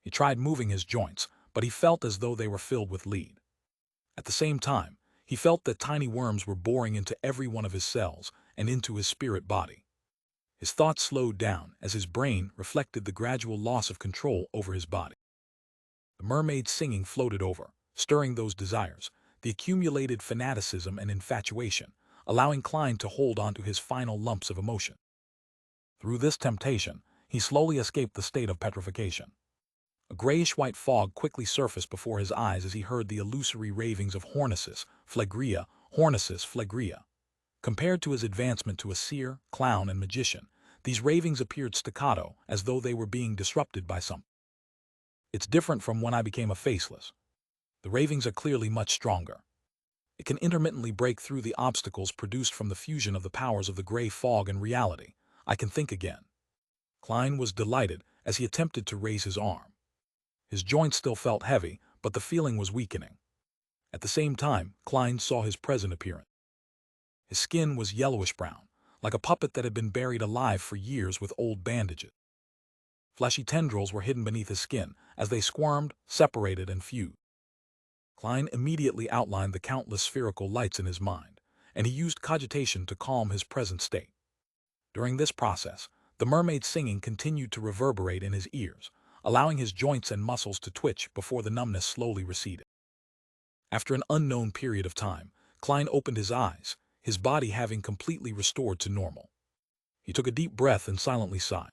He tried moving his joints, but he felt as though they were filled with lead. At the same time, he felt that tiny worms were boring into every one of his cells and into his spirit body. His thoughts slowed down as his brain reflected the gradual loss of control over his body. The mermaid's singing floated over, stirring those desires, the accumulated fanaticism and infatuation, allowing Klein to hold on to his final lumps of emotion. Through this temptation, he slowly escaped the state of petrification. A grayish-white fog quickly surfaced before his eyes as he heard the illusory ravings of Hornisus Phlegrea, Hornisus Phlegrea. Compared to his advancement to a seer, clown, and magician, these ravings appeared staccato, as though they were being disrupted by something. It's different from when I became a faceless. The ravings are clearly much stronger. It can intermittently break through the obstacles produced from the fusion of the powers of the gray fog and reality. I can think again. Klein was delighted as he attempted to raise his arm. His joints still felt heavy, but the feeling was weakening. At the same time, Klein saw his present appearance. His skin was yellowish-brown, like a puppet that had been buried alive for years with old bandages. Fleshy tendrils were hidden beneath his skin as they squirmed, separated, and fused. Klein immediately outlined the countless spherical lights in his mind, and he used cogitation to calm his present state. During this process, the mermaid's singing continued to reverberate in his ears, allowing his joints and muscles to twitch before the numbness slowly receded. After an unknown period of time, Klein opened his eyes, his body having completely restored to normal. He took a deep breath and silently sighed.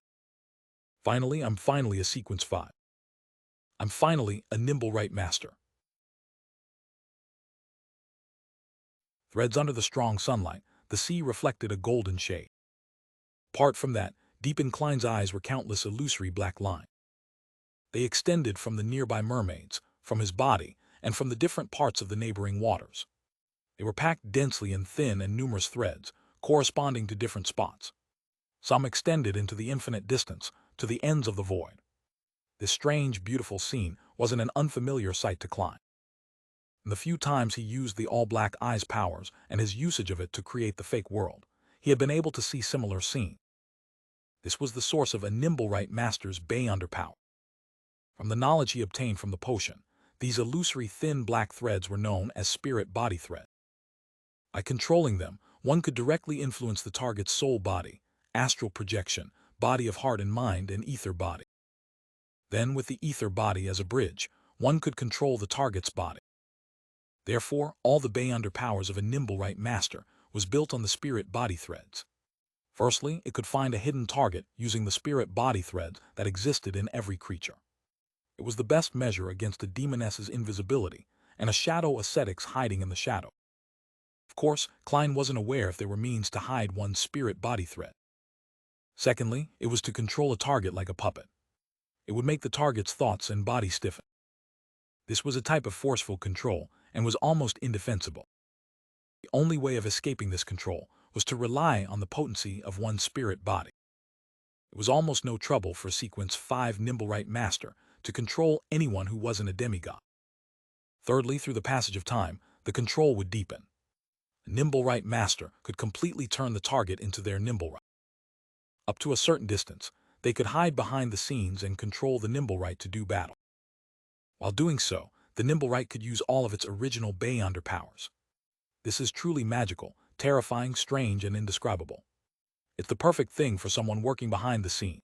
Finally, I'm finally a Sequence 5. I'm finally a nimble right master. Threads under the strong sunlight, the sea reflected a golden shade. Apart from that, deep in Klein's eyes were countless illusory black lines. They extended from the nearby mermaids, from his body, and from the different parts of the neighboring waters. They were packed densely in thin and numerous threads, corresponding to different spots. Some extended into the infinite distance, to the ends of the void. This strange, beautiful scene wasn't an unfamiliar sight to Klein. In the few times he used the all-black eyes powers and his usage of it to create the fake world, he had been able to see similar scenes. This was the source of a nimble right master's Beyonder power. From the knowledge he obtained from the potion, these illusory thin black threads were known as spirit body threads. By controlling them, one could directly influence the target's soul body, astral projection, body of heart and mind, and ether body. Then, with the ether body as a bridge, one could control the target's body. Therefore, all the Beyonder powers of a nimble right master was built on the spirit body threads. Firstly, it could find a hidden target using the spirit body threads that existed in every creature. It was the best measure against a demoness's invisibility and a shadow ascetic's hiding in the shadow. Of course, Klein wasn't aware if there were means to hide one's spirit body thread. Secondly, it was to control a target like a puppet. It would make the target's thoughts and body stiffen. This was a type of forceful control and was almost indefensible. The only way of escaping this control was to rely on the potency of one's spirit body. It was almost no trouble for Sequence 5 Nimble Right Master to control anyone who wasn't a demigod. Thirdly, through the passage of time, the control would deepen. A Nimble Right Master could completely turn the target into their Nimble Right. Up to a certain distance, they could hide behind the scenes and control the Nimble Right to do battle. While doing so, the Nimble Right could use all of its original Beyonder powers. This is truly magical, terrifying, strange, and indescribable. It's the perfect thing for someone working behind the scene.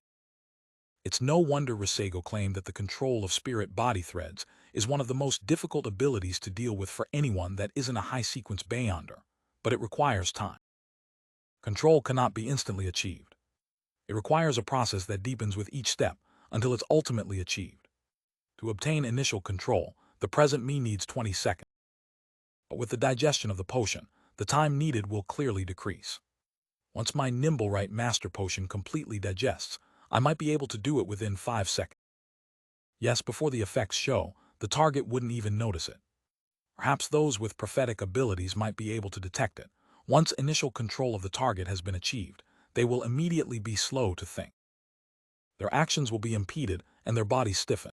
It's no wonder Risego claimed that the control of spirit body threads is one of the most difficult abilities to deal with for anyone that isn't a high-sequence Beyonder, but it requires time. Control cannot be instantly achieved. It requires a process that deepens with each step until it's ultimately achieved. To obtain initial control, the present me needs 20 seconds. But with the digestion of the potion, the time needed will clearly decrease. Once my Nimble Right Master Potion completely digests, I might be able to do it within 5 seconds. Yes, before the effects show, the target wouldn't even notice it. Perhaps those with prophetic abilities might be able to detect it. Once initial control of the target has been achieved, they will immediately be slow to think. Their actions will be impeded and their bodies stiffen.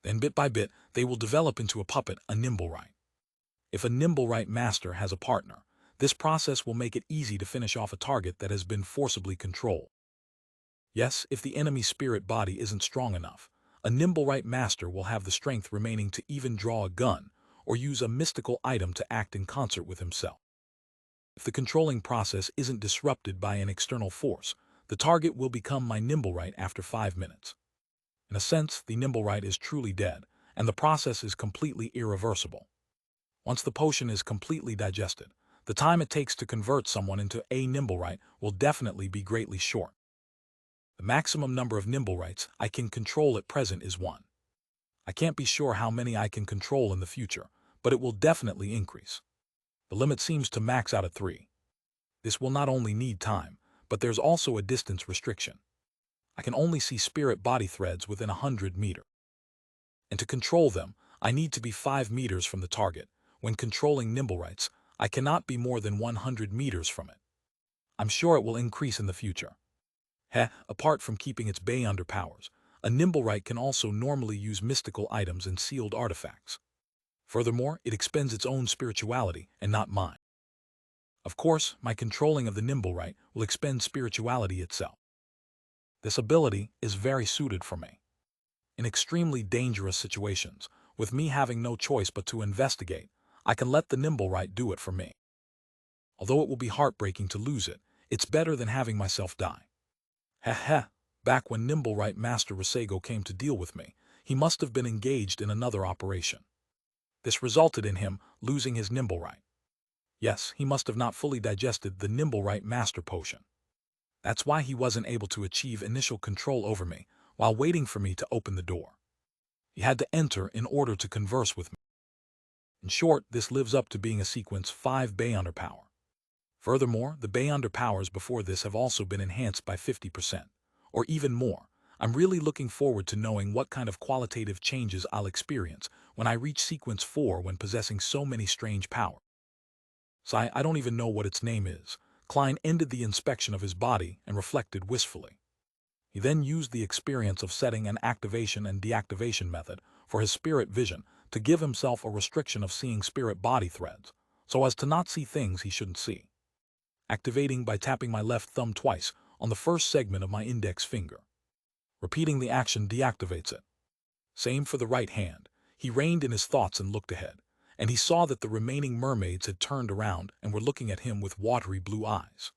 Then bit by bit, they will develop into a puppet, a Nimble Right. If a Nimble Right Master has a partner, this process will make it easy to finish off a target that has been forcibly controlled. Yes, if the enemy's spirit body isn't strong enough, a Nimble Right Master will have the strength remaining to even draw a gun or use a mystical item to act in concert with himself. If the controlling process isn't disrupted by an external force, the target will become my Nimble Right after 5 minutes. In a sense, the Nimble Right is truly dead, and the process is completely irreversible. Once the potion is completely digested, the time it takes to convert someone into a Nimble Right will definitely be greatly short. The maximum number of Nimble Rights I can control at present is 1. I can't be sure how many I can control in the future, but it will definitely increase. The limit seems to max out at 3. This will not only need time, but there's also a distance restriction. I can only see spirit body threads within 100 meters. And to control them, I need to be 5 meters from the target. When controlling Nimble Rights, I cannot be more than 100 meters from it. I'm sure it will increase in the future. Apart from keeping its Beyonder powers, a Nimble Right can also normally use mystical items and sealed artifacts. Furthermore, it expends its own spirituality and not mine. Of course, my controlling of the Nimble Right will expend spirituality itself. This ability is very suited for me. In extremely dangerous situations, with me having no choice but to investigate, I can let the Nimble Right do it for me. Although it will be heartbreaking to lose it, it's better than having myself die. Back when Nimble Right Master Risego came to deal with me, he must have been engaged in another operation. This resulted in him losing his Nimble Right. Yes, he must have not fully digested the Nimblewright Master Potion. That's why he wasn't able to achieve initial control over me while waiting for me to open the door. He had to enter in order to converse with me. In short, this lives up to being a Sequence 5 Beyonder power. Furthermore, the Beyonder powers before this have also been enhanced by 50%, or even more. I'm really looking forward to knowing what kind of qualitative changes I'll experience when I reach Sequence 4 when possessing so many strange powers. I don't even know what its name is. Klein ended the inspection of his body and reflected wistfully. He then used the experience of setting an activation and deactivation method for his spirit vision to give himself a restriction of seeing spirit body threads, so as to not see things he shouldn't see. Activating by tapping my left thumb twice on the first segment of my index finger. Repeating the action deactivates it. Same for the right hand. He reined in his thoughts and looked ahead, and he saw that the remaining mermaids had turned around and were looking at him with watery blue eyes.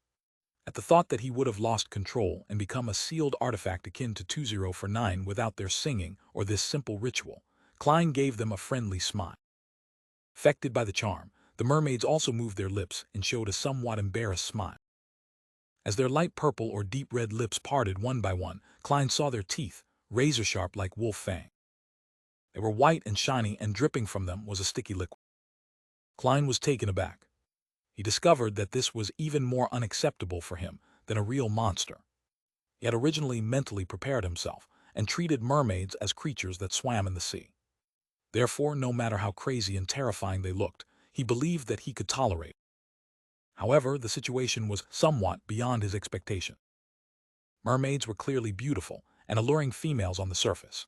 At the thought that he would have lost control and become a sealed artifact akin to 2049 without their singing or this simple ritual, Klein gave them a friendly smile. Affected by the charm, the mermaids also moved their lips and showed a somewhat embarrassed smile. As their light purple or deep red lips parted one by one, Klein saw their teeth, razor-sharp like wolf fang. They were white and shiny, and dripping from them was a sticky liquid. Klein was taken aback. He discovered that this was even more unacceptable for him than a real monster. He had originally mentally prepared himself and treated mermaids as creatures that swam in the sea. Therefore, no matter how crazy and terrifying they looked, he believed that he could tolerate it. However, the situation was somewhat beyond his expectation. Mermaids were clearly beautiful and alluring females on the surface.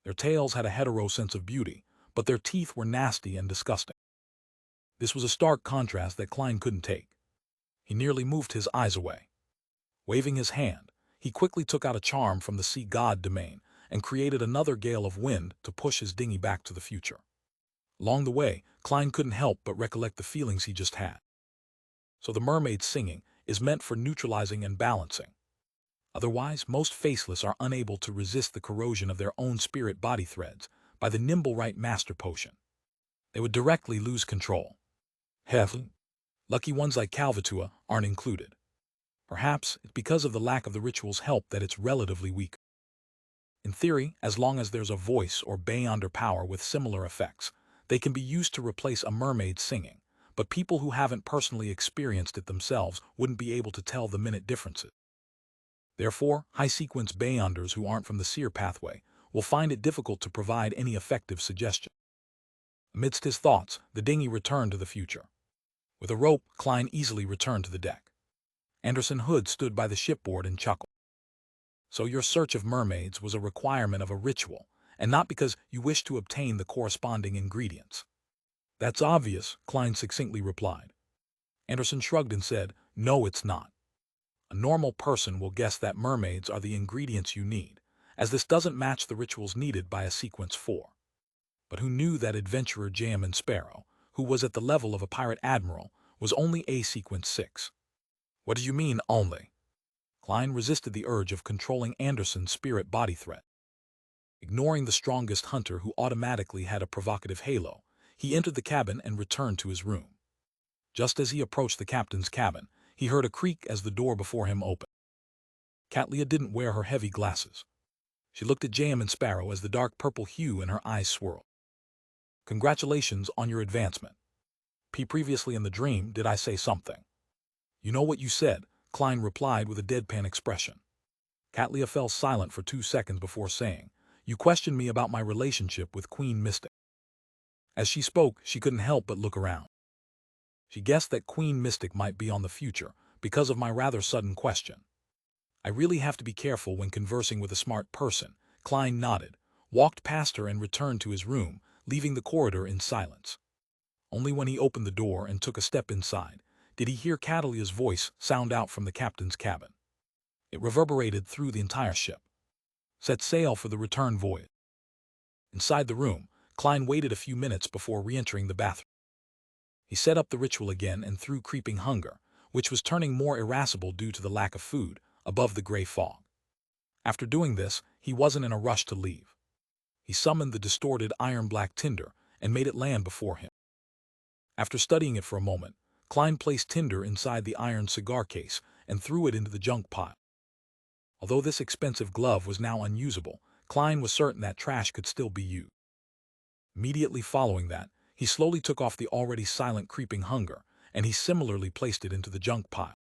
Their tails had a hetero sense of beauty, but their teeth were nasty and disgusting. This was a stark contrast that Klein couldn't take. He nearly moved his eyes away. Waving his hand, he quickly took out a charm from the sea god domain and created another gale of wind to push his dinghy back to the future. Along the way, Klein couldn't help but recollect the feelings he just had. So the mermaid singing is meant for neutralizing and balancing. Otherwise, most faceless are unable to resist the corrosion of their own spirit body threads by the Nimblewright Master Potion. They would directly lose control. Heaven. Lucky ones like Calvatua aren't included. Perhaps it's because of the lack of the ritual's help that it's relatively weak. In theory, as long as there's a voice or Beyonder power with similar effects, they can be used to replace a mermaid singing, but people who haven't personally experienced it themselves wouldn't be able to tell the minute differences. Therefore, high-sequence Beyonders who aren't from the seer pathway will find it difficult to provide any effective suggestion. Amidst his thoughts, the dinghy returned to the future. With a rope, Klein easily returned to the deck. Anderson Hood stood by the shipboard and chuckled. So your search of mermaids was a requirement of a ritual, and not because you wished to obtain the corresponding ingredients. That's obvious, Klein succinctly replied. Anderson shrugged and said, no, it's not. A normal person will guess that mermaids are the ingredients you need, as this doesn't match the rituals needed by a Sequence 4. But who knew that adventurer Jammin Sparrow, who was at the level of a pirate admiral, was only a Sequence 6? What do you mean, only? Klein resisted the urge of controlling Anderson's spirit body threat. Ignoring the strongest hunter who automatically had a provocative halo, he entered the cabin and returned to his room. Just as he approached the captain's cabin, he heard a creak as the door before him opened. Catlia didn't wear her heavy glasses. She looked at Jammin Sparrow as the dark purple hue in her eyes swirled. Congratulations on your advancement. Previously in the dream, did I say something? You know what you said, Klein replied with a deadpan expression. Catlia fell silent for 2 seconds before saying, you questioned me about my relationship with Queen Mystic. As she spoke, she couldn't help but look around. She guessed that Queen Mystic might be on the future because of my rather sudden question. I really have to be careful when conversing with a smart person. Klein nodded, walked past her and returned to his room, leaving the corridor in silence. Only when he opened the door and took a step inside did he hear Catalia's voice sound out from the captain's cabin. It reverberated through the entire ship. Set sail for the return voyage. Inside the room, Klein waited a few minutes before re-entering the bathroom. He set up the ritual again and threw creeping hunger, which was turning more irascible due to the lack of food, above the gray fog. After doing this, he wasn't in a rush to leave. He summoned the distorted iron-black tinder and made it land before him. After studying it for a moment, Klein placed tinder inside the iron cigar case and threw it into the junk pile. Although this expensive glove was now unusable, Klein was certain that trash could still be used. Immediately following that, he slowly took off the already silent creeping hunger, and he similarly placed it into the junk pile.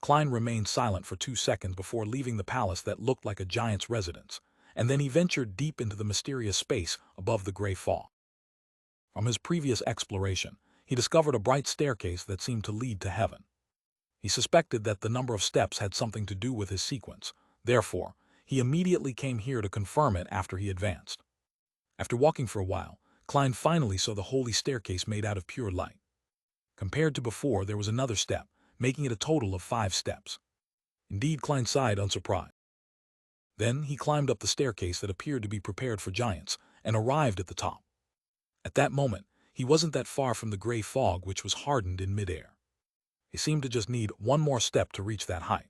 Klein remained silent for 2 seconds before leaving the palace that looked like a giant's residence, and then he ventured deep into the mysterious space above the gray fog. From his previous exploration, he discovered a bright staircase that seemed to lead to heaven. He suspected that the number of steps had something to do with his sequence. Therefore, he immediately came here to confirm it after he advanced. After walking for a while, Klein finally saw the holy staircase made out of pure light. Compared to before, there was another step, making it a total of 5 steps. Indeed, Klein sighed unsurprised. Then he climbed up the staircase that appeared to be prepared for giants and arrived at the top. At that moment, he wasn't that far from the gray fog which was hardened in midair. He seemed to just need one more step to reach that height.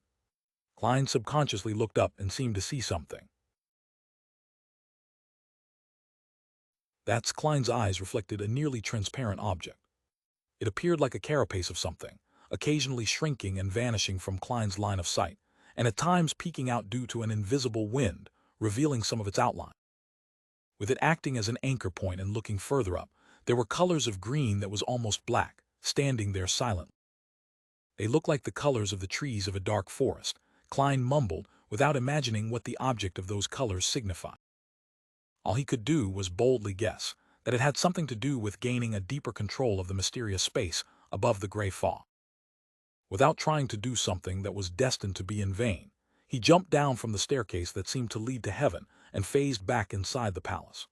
Klein subconsciously looked up and seemed to see something. That's Klein's eyes reflected a nearly transparent object. It appeared like a carapace of something, occasionally shrinking and vanishing from Klein's line of sight, and at times peeking out due to an invisible wind, revealing some of its outline. With it acting as an anchor point and looking further up, there were colors of green that was almost black, standing there silent. They looked like the colors of the trees of a dark forest, Klein mumbled, without imagining what the object of those colors signified. All he could do was boldly guess that it had something to do with gaining a deeper control of the mysterious space above the gray fog. Without trying to do something that was destined to be in vain, he jumped down from the staircase that seemed to lead to heaven and phased back inside the palace.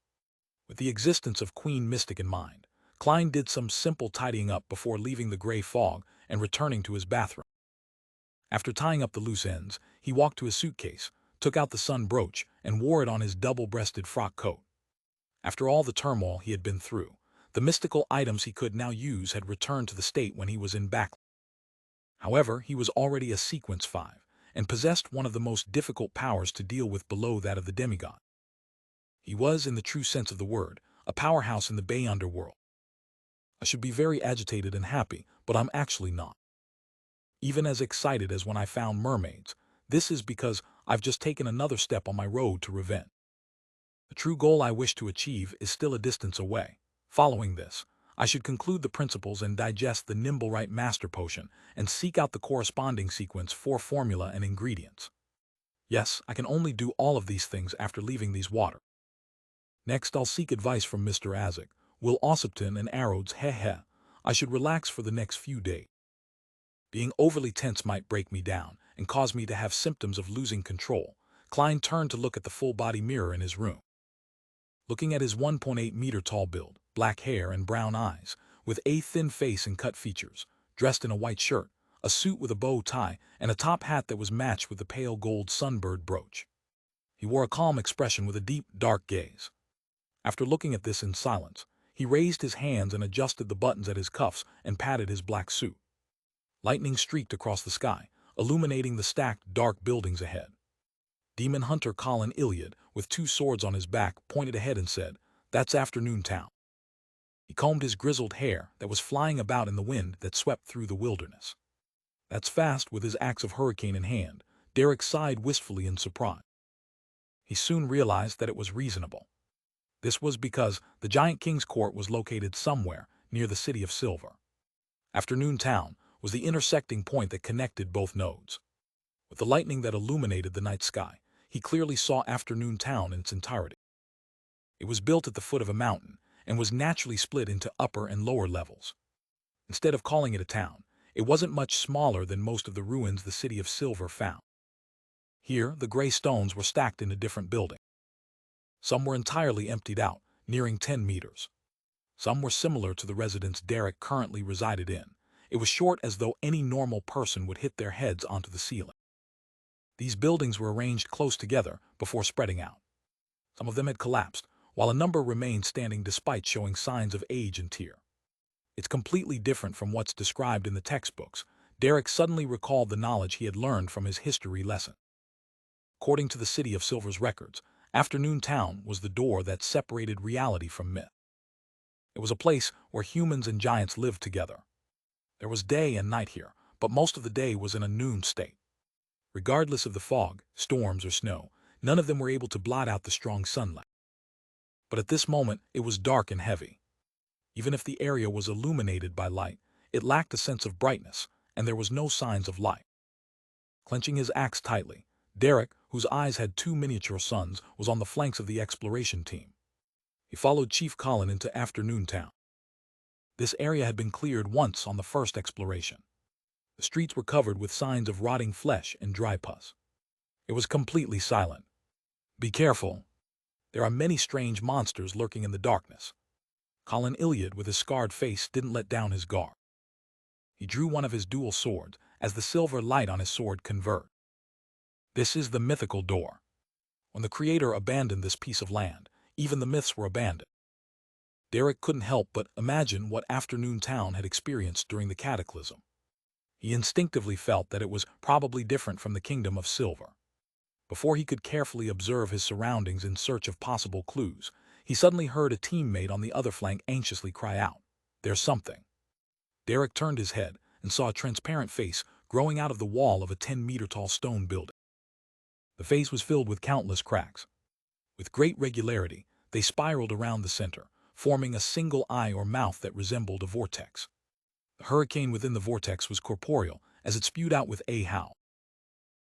With the existence of Queen Mystic in mind, Klein did some simple tidying up before leaving the gray fog and returning to his bathroom. After tying up the loose ends, he walked to his suitcase, took out the sun brooch, and wore it on his double-breasted frock coat. After all the turmoil he had been through, the mystical items he could now use had returned to the state when he was in back. However, he was already a Sequence 5, and possessed one of the most difficult powers to deal with below that of the demigod. He was, in the true sense of the word, a powerhouse in the Bay underworld. I should be very agitated and happy, but I'm actually not. Even as excited as when I found mermaids, this is because I've just taken another step on my road to revenge. The true goal I wish to achieve is still a distance away. Following this, I should conclude the principles and digest the Nimblewright Master Potion and seek out the corresponding sequence for formula and ingredients. Yes, I can only do all of these things after leaving these water. Next, I'll seek advice from Mr. Azek, Will Ossipton and Arrows. I should relax for the next few days. Being overly tense might break me down and cause me to have symptoms of losing control. Klein turned to look at the full-body mirror in his room. Looking at his 1.8-meter tall build, black hair and brown eyes, with a thin face and cut features, dressed in a white shirt, a suit with a bow tie, and a top hat that was matched with the pale gold sunbird brooch. He wore a calm expression with a deep, dark gaze. After looking at this in silence, he raised his hands and adjusted the buttons at his cuffs and patted his black suit. Lightning streaked across the sky, illuminating the stacked, dark buildings ahead. Demon Hunter Colin Iliad, with 2 swords on his back, pointed ahead and said, "That's Afternoon Town." He combed his grizzled hair that was flying about in the wind that swept through the wilderness. "That's fast." With his axe of hurricane in hand, Derek sighed wistfully in surprise. He soon realized that it was reasonable. This was because the Giant King's court was located somewhere near the City of Silver. Afternoon Town was the intersecting point that connected both nodes. With the lightning that illuminated the night sky, he clearly saw Afternoon Town in its entirety. It was built at the foot of a mountain and was naturally split into upper and lower levels. Instead of calling it a town, it wasn't much smaller than most of the ruins the City of Silver found. Here, the gray stones were stacked into different buildings. Some were entirely emptied out, nearing 10 meters. Some were similar to the residence Derek currently resided in. It was short as though any normal person would hit their heads onto the ceiling. These buildings were arranged close together before spreading out. Some of them had collapsed, while a number remained standing despite showing signs of age and tear. It's completely different from what's described in the textbooks. Derek suddenly recalled the knowledge he had learned from his history lesson. According to the City of Silver's records, Afternoon Town was the door that separated reality from myth. It was a place where humans and giants lived together. There was day and night here, but most of the day was in a noon state. Regardless of the fog, storms, or snow, none of them were able to blot out the strong sunlight. But at this moment, it was dark and heavy. Even if the area was illuminated by light, it lacked a sense of brightness, and there was no signs of light. Clenching his axe tightly, Derek, whose eyes had two miniature suns, was on the flanks of the exploration team. He followed Chief Colin into Afternoon Town. This area had been cleared once on the first exploration. The streets were covered with signs of rotting flesh and dry pus. It was completely silent. Be careful. There are many strange monsters lurking in the darkness. Colin Iliad, with his scarred face, didn't let down his guard. He drew one of his dual swords as the silver light on his sword converged. This is the mythical door. When the Creator abandoned this piece of land, even the myths were abandoned. Derek couldn't help but imagine what Afternoon Town had experienced during the cataclysm. He instinctively felt that it was probably different from the Kingdom of Silver. Before he could carefully observe his surroundings in search of possible clues, he suddenly heard a teammate on the other flank anxiously cry out, "There's something." Derek turned his head and saw a transparent face growing out of the wall of a 10-meter-tall stone building. The face was filled with countless cracks. With great regularity, they spiraled around the center, forming a single eye or mouth that resembled a vortex. The hurricane within the vortex was corporeal as it spewed out with a howl.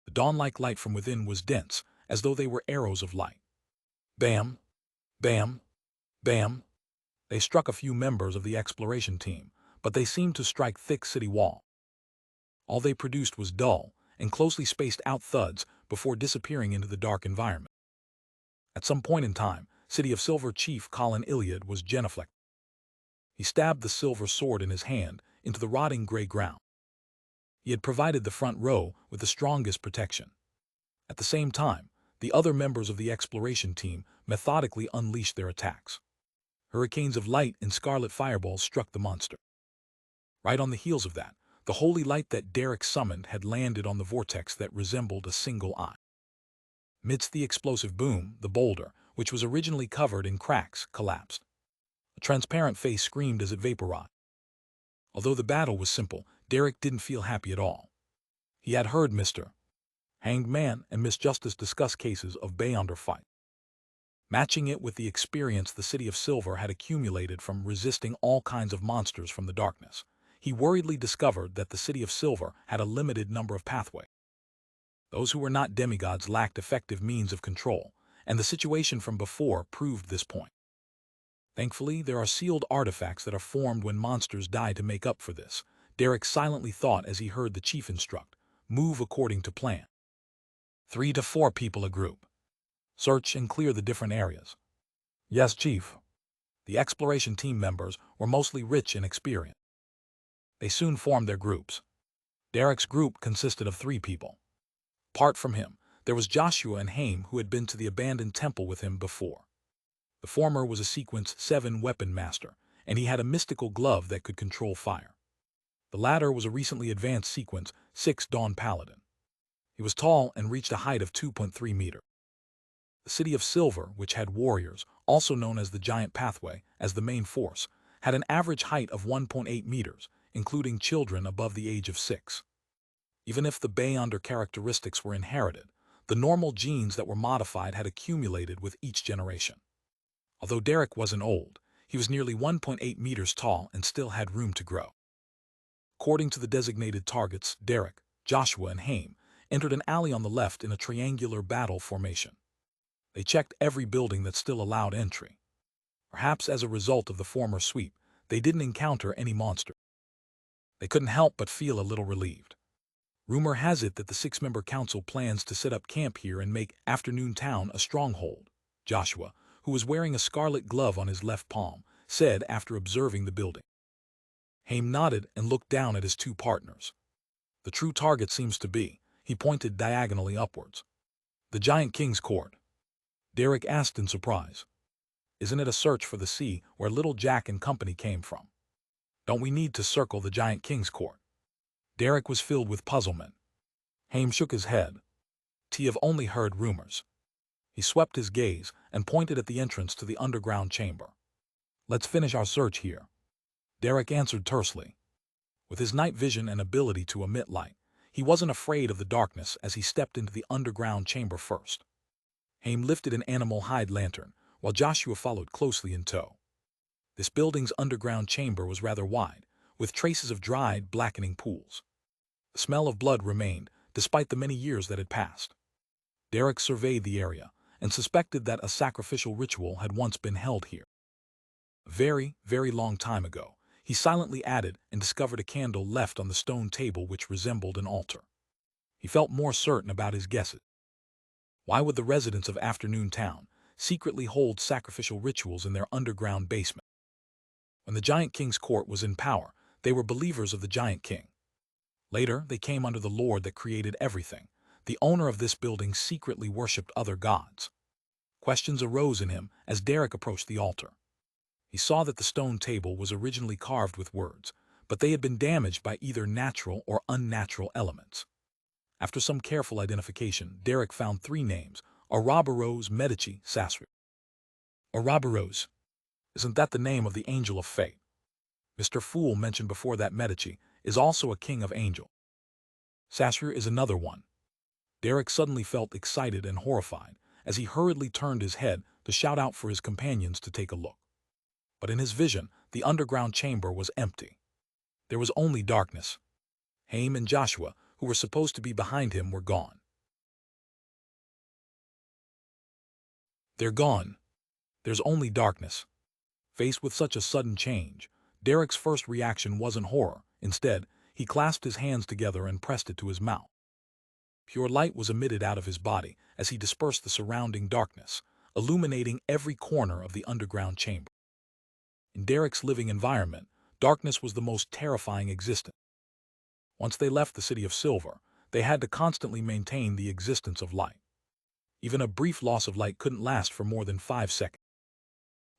The dawn-like light from within was dense, as though they were arrows of light. Bam! Bam! Bam! They struck a few members of the exploration team, but they seemed to strike thick city wall. All they produced was dull and closely spaced out thuds before disappearing into the dark environment. At some point in time, City of Silver Chief Colin Iliad was genuflecting. He stabbed the silver sword in his hand into the rotting gray ground. He had provided the front row with the strongest protection. At the same time, the other members of the exploration team methodically unleashed their attacks. Hurricanes of light and scarlet fireballs struck the monster. Right on the heels of that, the holy light that Derek summoned had landed on the vortex that resembled a single eye. Midst the explosive boom, the boulder, which was originally covered in cracks, collapsed. A transparent face screamed as it vaporized. Although the battle was simple, Derek didn't feel happy at all. He had heard Mr. Hanged Man and Miss Justice discuss cases of Beyonder fight. Matching it with the experience the City of Silver had accumulated from resisting all kinds of monsters from the darkness, he worriedly discovered that the City of Silver had a limited number of pathways. Those who were not demigods lacked effective means of control, and the situation from before proved this point. Thankfully, there are sealed artifacts that are formed when monsters die to make up for this, Derek silently thought as he heard the chief instruct, "Move according to plan. 3 to 4 people a group. Search and clear the different areas." "Yes, Chief." The exploration team members were mostly rich in experience. They soon formed their groups. Derek's group consisted of 3 people. Apart from him, there was Joshua and Haim, who had been to the abandoned temple with him before. The former was a Sequence 7 weapon master, and he had a mystical glove that could control fire. The latter was a recently advanced Sequence 6 Dawn Paladin. He was tall and reached a height of 2.3 meters. The City of Silver, which had warriors, also known as the Giant Pathway, as the main force, had an average height of 1.8 meters, including children above the age of 6. Even if the Beyonder characteristics were inherited, the normal genes that were modified had accumulated with each generation. Although Derek wasn't old, he was nearly 1.8 meters tall and still had room to grow. According to the designated targets, Derek, Joshua, and Haim entered an alley on the left in a triangular battle formation. They checked every building that still allowed entry. Perhaps as a result of the former sweep, they didn't encounter any monster. They couldn't help but feel a little relieved. Rumor has it that the 6-member council plans to set up camp here and make Afternoon Town a stronghold, Joshua, who was wearing a scarlet glove on his left palm, said after observing the building. Haim nodded and looked down at his 2 partners. The true target seems to be, he pointed diagonally upwards, the Giant King's Court. Derek asked in surprise. Isn't it a search for the sea where Little Jack and company came from? Don't we need to circle the Giant King's Court? Derek was filled with puzzlement. Haim shook his head. Have only heard rumors. He swept his gaze and pointed at the entrance to the underground chamber. Let's finish our search here. Derek answered tersely. With his night vision and ability to emit light, he wasn't afraid of the darkness as he stepped into the underground chamber first. Haim lifted an animal hide lantern, while Joshua followed closely in tow. This building's underground chamber was rather wide, with traces of dried, blackening pools. The smell of blood remained, despite the many years that had passed. Derek surveyed the area and suspected that a sacrificial ritual had once been held here. A very, very long time ago, he silently added and discovered a candle left on the stone table which resembled an altar. He felt more certain about his guesses. Why would the residents of Afternoon Town secretly hold sacrificial rituals in their underground basement? When the Giant King's court was in power, they were believers of the Giant King. Later, they came under the Lord that created everything. The owner of this building secretly worshipped other gods. Questions arose in him as Derek approached the altar. He saw that the stone table was originally carved with words, but they had been damaged by either natural or unnatural elements. After some careful identification, Derek found 3 names: Ouroboros, Medici, Sasri. Ouroboros. Isn't that the name of the angel of fate? Mr. Fool mentioned before that Medici is also a king of angels. Sasri is another one. Derek suddenly felt excited and horrified as he hurriedly turned his head to shout out for his companions to take a look. But in his vision, the underground chamber was empty. There was only darkness. Haim and Joshua, who were supposed to be behind him, were gone. They're gone. There's only darkness. Faced with such a sudden change, Derek's first reaction wasn't horror. Instead, he clasped his hands together and pressed it to his mouth. Pure light was emitted out of his body as he dispersed the surrounding darkness, illuminating every corner of the underground chamber. In Derek's living environment, darkness was the most terrifying existence. Once they left the City of Silver, they had to constantly maintain the existence of light. Even a brief loss of light couldn't last for more than 5 seconds.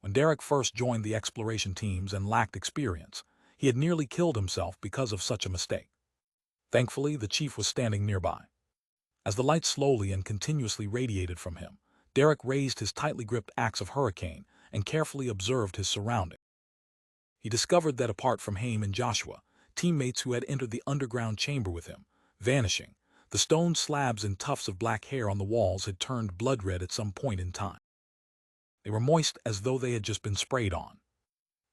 When Derek first joined the exploration teams and lacked experience, he had nearly killed himself because of such a mistake. Thankfully, the chief was standing nearby. As the light slowly and continuously radiated from him, Derek raised his tightly gripped axe of hurricane and carefully observed his surroundings. He discovered that apart from Haim and Joshua, teammates who had entered the underground chamber with him, vanishing, the stone slabs and tufts of black hair on the walls had turned blood red at some point in time. They were moist as though they had just been sprayed on.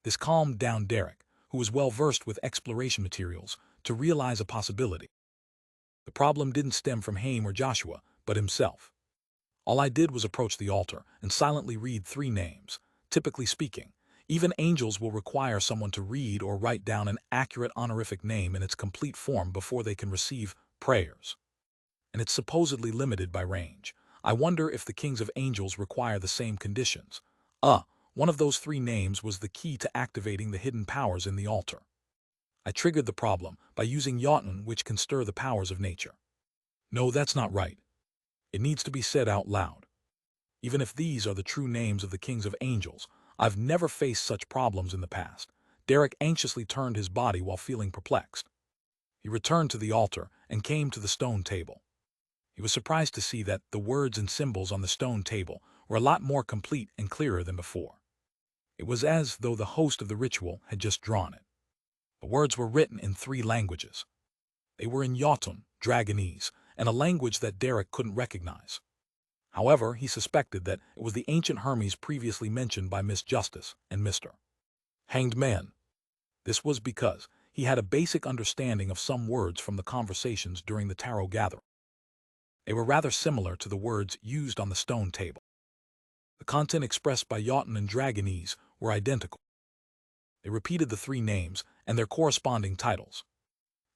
This calmed down Derek, who was well versed with exploration materials, to realize a possibility. The problem didn't stem from Haim or Joshua, but himself. All I did was approach the altar and silently read 3 names. Typically speaking, even angels will require someone to read or write down an accurate honorific name in its complete form before they can receive prayers. And it's supposedly limited by range. I wonder if the kings of angels require the same conditions. One of those 3 names was the key to activating the hidden powers in the altar. I triggered the problem by using Jotun, which can stir the powers of nature. No, that's not right. It needs to be said out loud. Even if these are the true names of the kings of angels, I've never faced such problems in the past. Derek anxiously turned his body while feeling perplexed. He returned to the altar and came to the stone table. He was surprised to see that the words and symbols on the stone table were a lot more complete and clearer than before. It was as though the host of the ritual had just drawn it. The words were written in 3 languages. They were in Jotun, Dragonese, and a language that Derek couldn't recognize. However, he suspected that it was the ancient Hermes previously mentioned by Miss Justice and Mr. Hanged Man. This was because he had a basic understanding of some words from the conversations during the tarot gathering. They were rather similar to the words used on the stone table. The content expressed by Jotun and Dragonese were identical. They repeated the 3 names and their corresponding titles.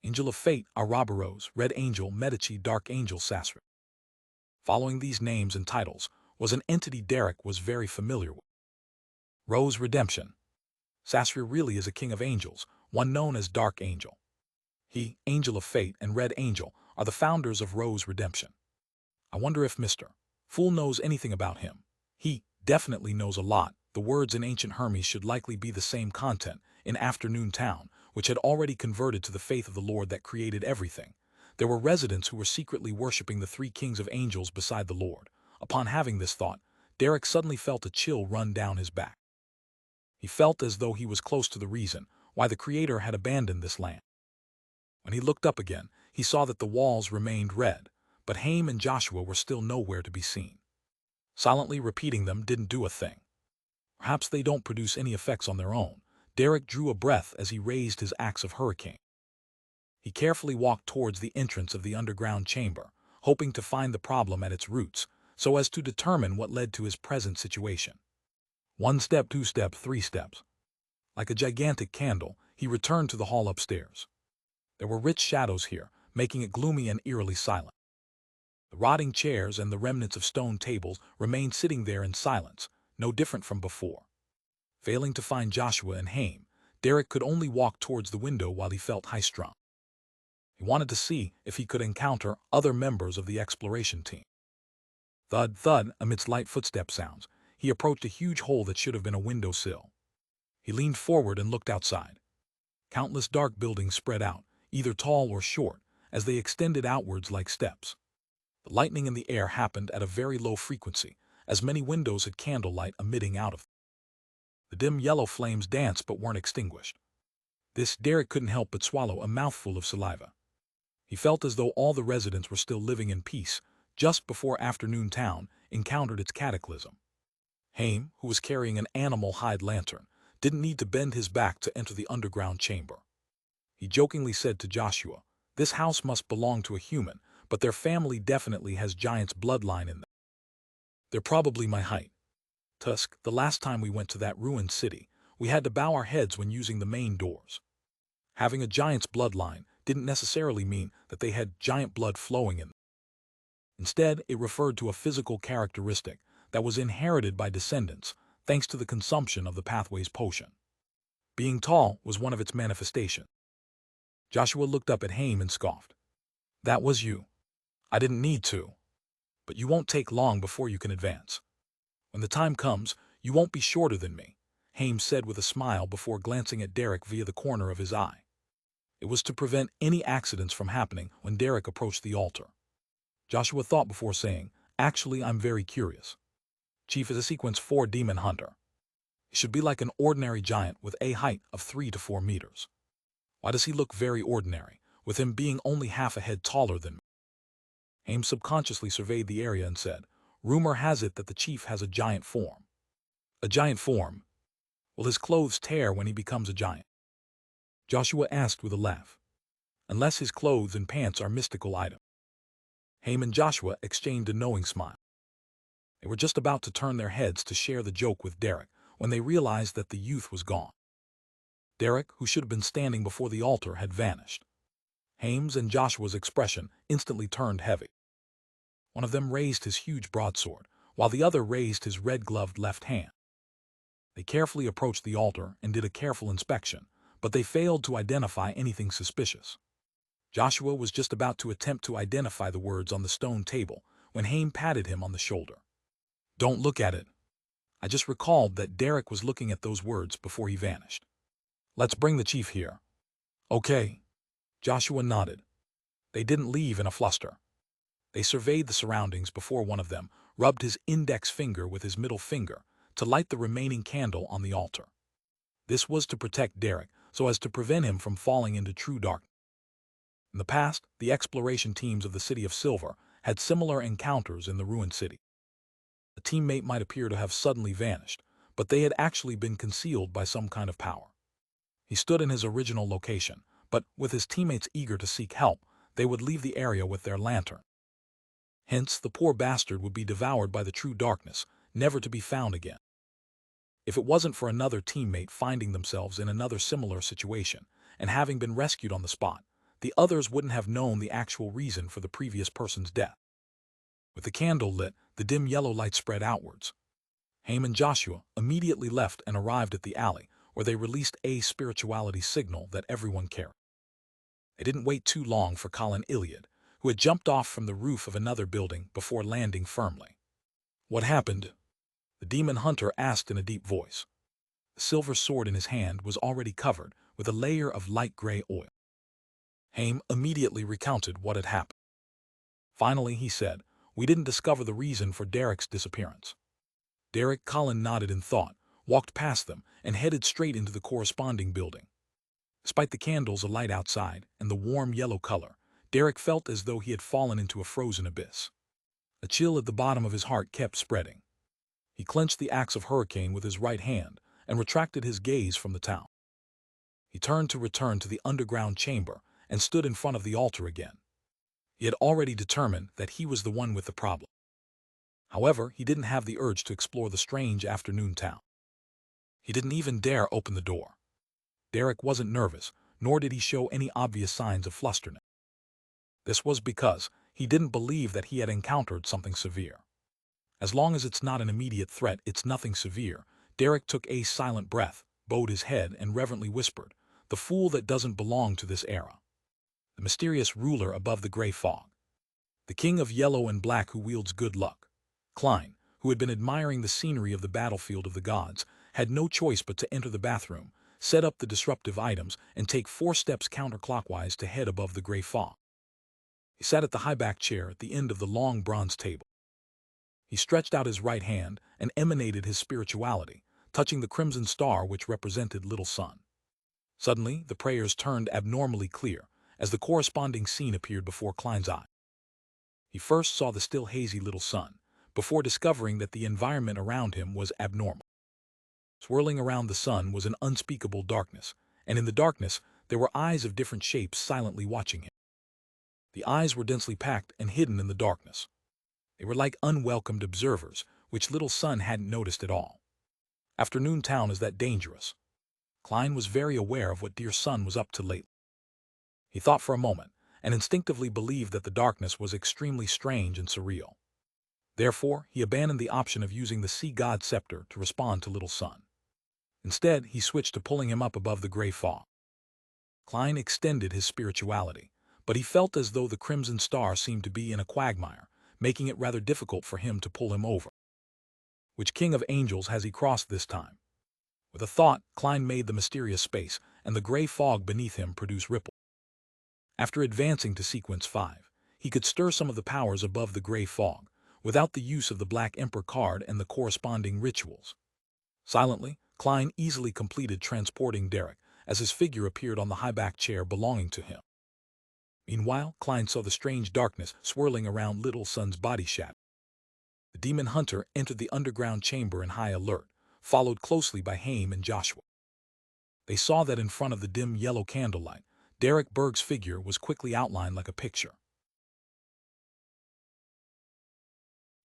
Angel of Fate, Ouroboros, Red Angel, Medici, Dark Angel, Sasri. Following these names and titles was an entity Derek was very familiar with. Rose Redemption. Sasri really is a king of angels, one known as Dark Angel. He, Angel of Fate, and Red Angel are the founders of Rose Redemption. I wonder if Mr. Fool knows anything about him. He definitely knows a lot. The words in ancient Hermes should likely be the same content in Afternoon Town, which had already converted to the faith of the Lord that created everything. There were residents who were secretly worshipping the 3 kings of angels beside the Lord. Upon having this thought, Derek suddenly felt a chill run down his back. He felt as though he was close to the reason why the Creator had abandoned this land. When he looked up again, he saw that the walls remained red, but Haim and Joshua were still nowhere to be seen. Silently repeating them didn't do a thing. Perhaps they don't produce any effects on their own. Derek drew a breath as he raised his axe of hurricane. He carefully walked towards the entrance of the underground chamber, hoping to find the problem at its roots, so as to determine what led to his present situation. 1 step, 2 step, 3 steps. Like a gigantic candle, he returned to the hall upstairs. There were rich shadows here, making it gloomy and eerily silent. The rotting chairs and the remnants of stone tables remained sitting there in silence, no different from before. Failing to find Joshua and Haim, Derek could only walk towards the window while he felt high-strung. He wanted to see if he could encounter other members of the exploration team. Thud, thud, amidst light footstep sounds, he approached a huge hole that should have been a window sill. He leaned forward and looked outside. Countless dark buildings spread out, either tall or short, as they extended outwards like steps. The lightning in the air happened at a very low frequency, as many windows had candlelight emitting out of them. The dim yellow flames danced but weren't extinguished. This Derek couldn't help but swallow a mouthful of saliva. He felt as though all the residents were still living in peace, just before afternoon town encountered its cataclysm. Haim, who was carrying an animal hide lantern, didn't need to bend his back to enter the underground chamber. He jokingly said to Joshua, "This house must belong to a human, but their family definitely has giant's bloodline in them. They're probably my height. Tusk, the last time we went to that ruined city, we had to bow our heads when using the main doors." Having a giant's bloodline didn't necessarily mean that they had giant blood flowing in them. Instead, it referred to a physical characteristic that was inherited by descendants thanks to the consumption of the Pathways potion. Being tall was one of its manifestations. Joshua looked up at Haim and scoffed. "That was you. I didn't need to. But you won't take long before you can advance. When the time comes, you won't be shorter than me," Haim said with a smile before glancing at Derek via the corner of his eye. It was to prevent any accidents from happening when Derek approached the altar. Joshua thought before saying, "Actually, I'm very curious. Chief is a Sequence 4 demon hunter. He should be like an ordinary giant with a height of 3 to 4 meters. Why does he look very ordinary, with him being only half a head taller than me?" Haim subconsciously surveyed the area and said, "Rumor has it that the chief has a giant form." "A giant form? Will his clothes tear when he becomes a giant?" Joshua asked with a laugh. "Unless his clothes and pants are mystical items." Haim and Joshua exchanged a knowing smile. They were just about to turn their heads to share the joke with Derek when they realized that the youth was gone. Derek, who should have been standing before the altar, had vanished. Haim's and Joshua's expression instantly turned heavy. One of them raised his huge broadsword, while the other raised his red-gloved left hand. They carefully approached the altar and did a careful inspection, but they failed to identify anything suspicious. Joshua was just about to attempt to identify the words on the stone table when Haim patted him on the shoulder. "Don't look at it. I just recalled that Derek was looking at those words before he vanished. Let's bring the chief here." "Okay." Joshua nodded. They didn't leave in a fluster. They surveyed the surroundings before one of them rubbed his index finger with his middle finger to light the remaining candle on the altar. This was to protect Derek so as to prevent him from falling into true darkness. In the past, the exploration teams of the City of Silver had similar encounters in the ruined city. A teammate might appear to have suddenly vanished, but they had actually been concealed by some kind of power. He stood in his original location, but with his teammates eager to seek help, they would leave the area with their lantern. Hence, the poor bastard would be devoured by the true darkness, never to be found again. If it wasn't for another teammate finding themselves in another similar situation and having been rescued on the spot, the others wouldn't have known the actual reason for the previous person's death. With the candle lit, the dim yellow light spread outwards. Haim and Joshua immediately left and arrived at the alley, where they released a spirituality signal that everyone carried. They didn't wait too long for Colin Iliad, who had jumped off from the roof of another building before landing firmly. "What happened?" the demon hunter asked in a deep voice. The silver sword in his hand was already covered with a layer of light gray oil. Haim immediately recounted what had happened. Finally, he said, "We didn't discover the reason for Derek's disappearance." Colin nodded in thought, walked past them, and headed straight into the corresponding building. Despite the candles alight outside and the warm yellow color, Derek felt as though he had fallen into a frozen abyss. A chill at the bottom of his heart kept spreading. He clenched the axe of Hurricane with his right hand and retracted his gaze from the town. He turned to return to the underground chamber and stood in front of the altar again. He had already determined that he was the one with the problem. However, he didn't have the urge to explore the strange afternoon town. He didn't even dare open the door. Derek wasn't nervous, nor did he show any obvious signs of flusterness. This was because he didn't believe that he had encountered something severe. As long as it's not an immediate threat, it's nothing severe. Derek took a silent breath, bowed his head, and reverently whispered, "The fool that doesn't belong to this era." The mysterious ruler above the gray fog. The king of yellow and black who wields good luck. Klein, who had been admiring the scenery of the battlefield of the gods, had no choice but to enter the bathroom, set up the disruptive items, and take 4 steps counterclockwise to head above the gray fog. He sat at the high-backed chair at the end of the long bronze table. He stretched out his right hand and emanated his spirituality, touching the crimson star which represented Little Sun. Suddenly, the prayers turned abnormally clear, as the corresponding scene appeared before Klein's eye. He first saw the still hazy Little Sun, before discovering that the environment around him was abnormal. Swirling around the sun was an unspeakable darkness, and in the darkness there were eyes of different shapes silently watching him. The eyes were densely packed and hidden in the darkness. They were like unwelcomed observers, which Little Sun hadn't noticed at all. Afternoon town is that dangerous. Klein was very aware of what Dear Sun was up to lately. He thought for a moment, and instinctively believed that the darkness was extremely strange and surreal. Therefore, he abandoned the option of using the Sea God Scepter to respond to Little Sun. Instead, he switched to pulling him up above the gray fog. Klein extended his spirituality, but he felt as though the crimson star seemed to be in a quagmire, making it rather difficult for him to pull him over. Which king of angels has he crossed this time? With a thought, Klein made the mysterious space, and the gray fog beneath him produced ripples. After advancing to sequence 5, he could stir some of the powers above the gray fog, without the use of the Black Emperor card and the corresponding rituals. Silently, Klein easily completed transporting Derek, as his figure appeared on the high-backed chair belonging to him. Meanwhile, Klein saw the strange darkness swirling around Little Sun's body shadow. The demon hunter entered the underground chamber in high alert, followed closely by Haim and Joshua. They saw that in front of the dim yellow candlelight, Derek Berg's figure was quickly outlined like a picture.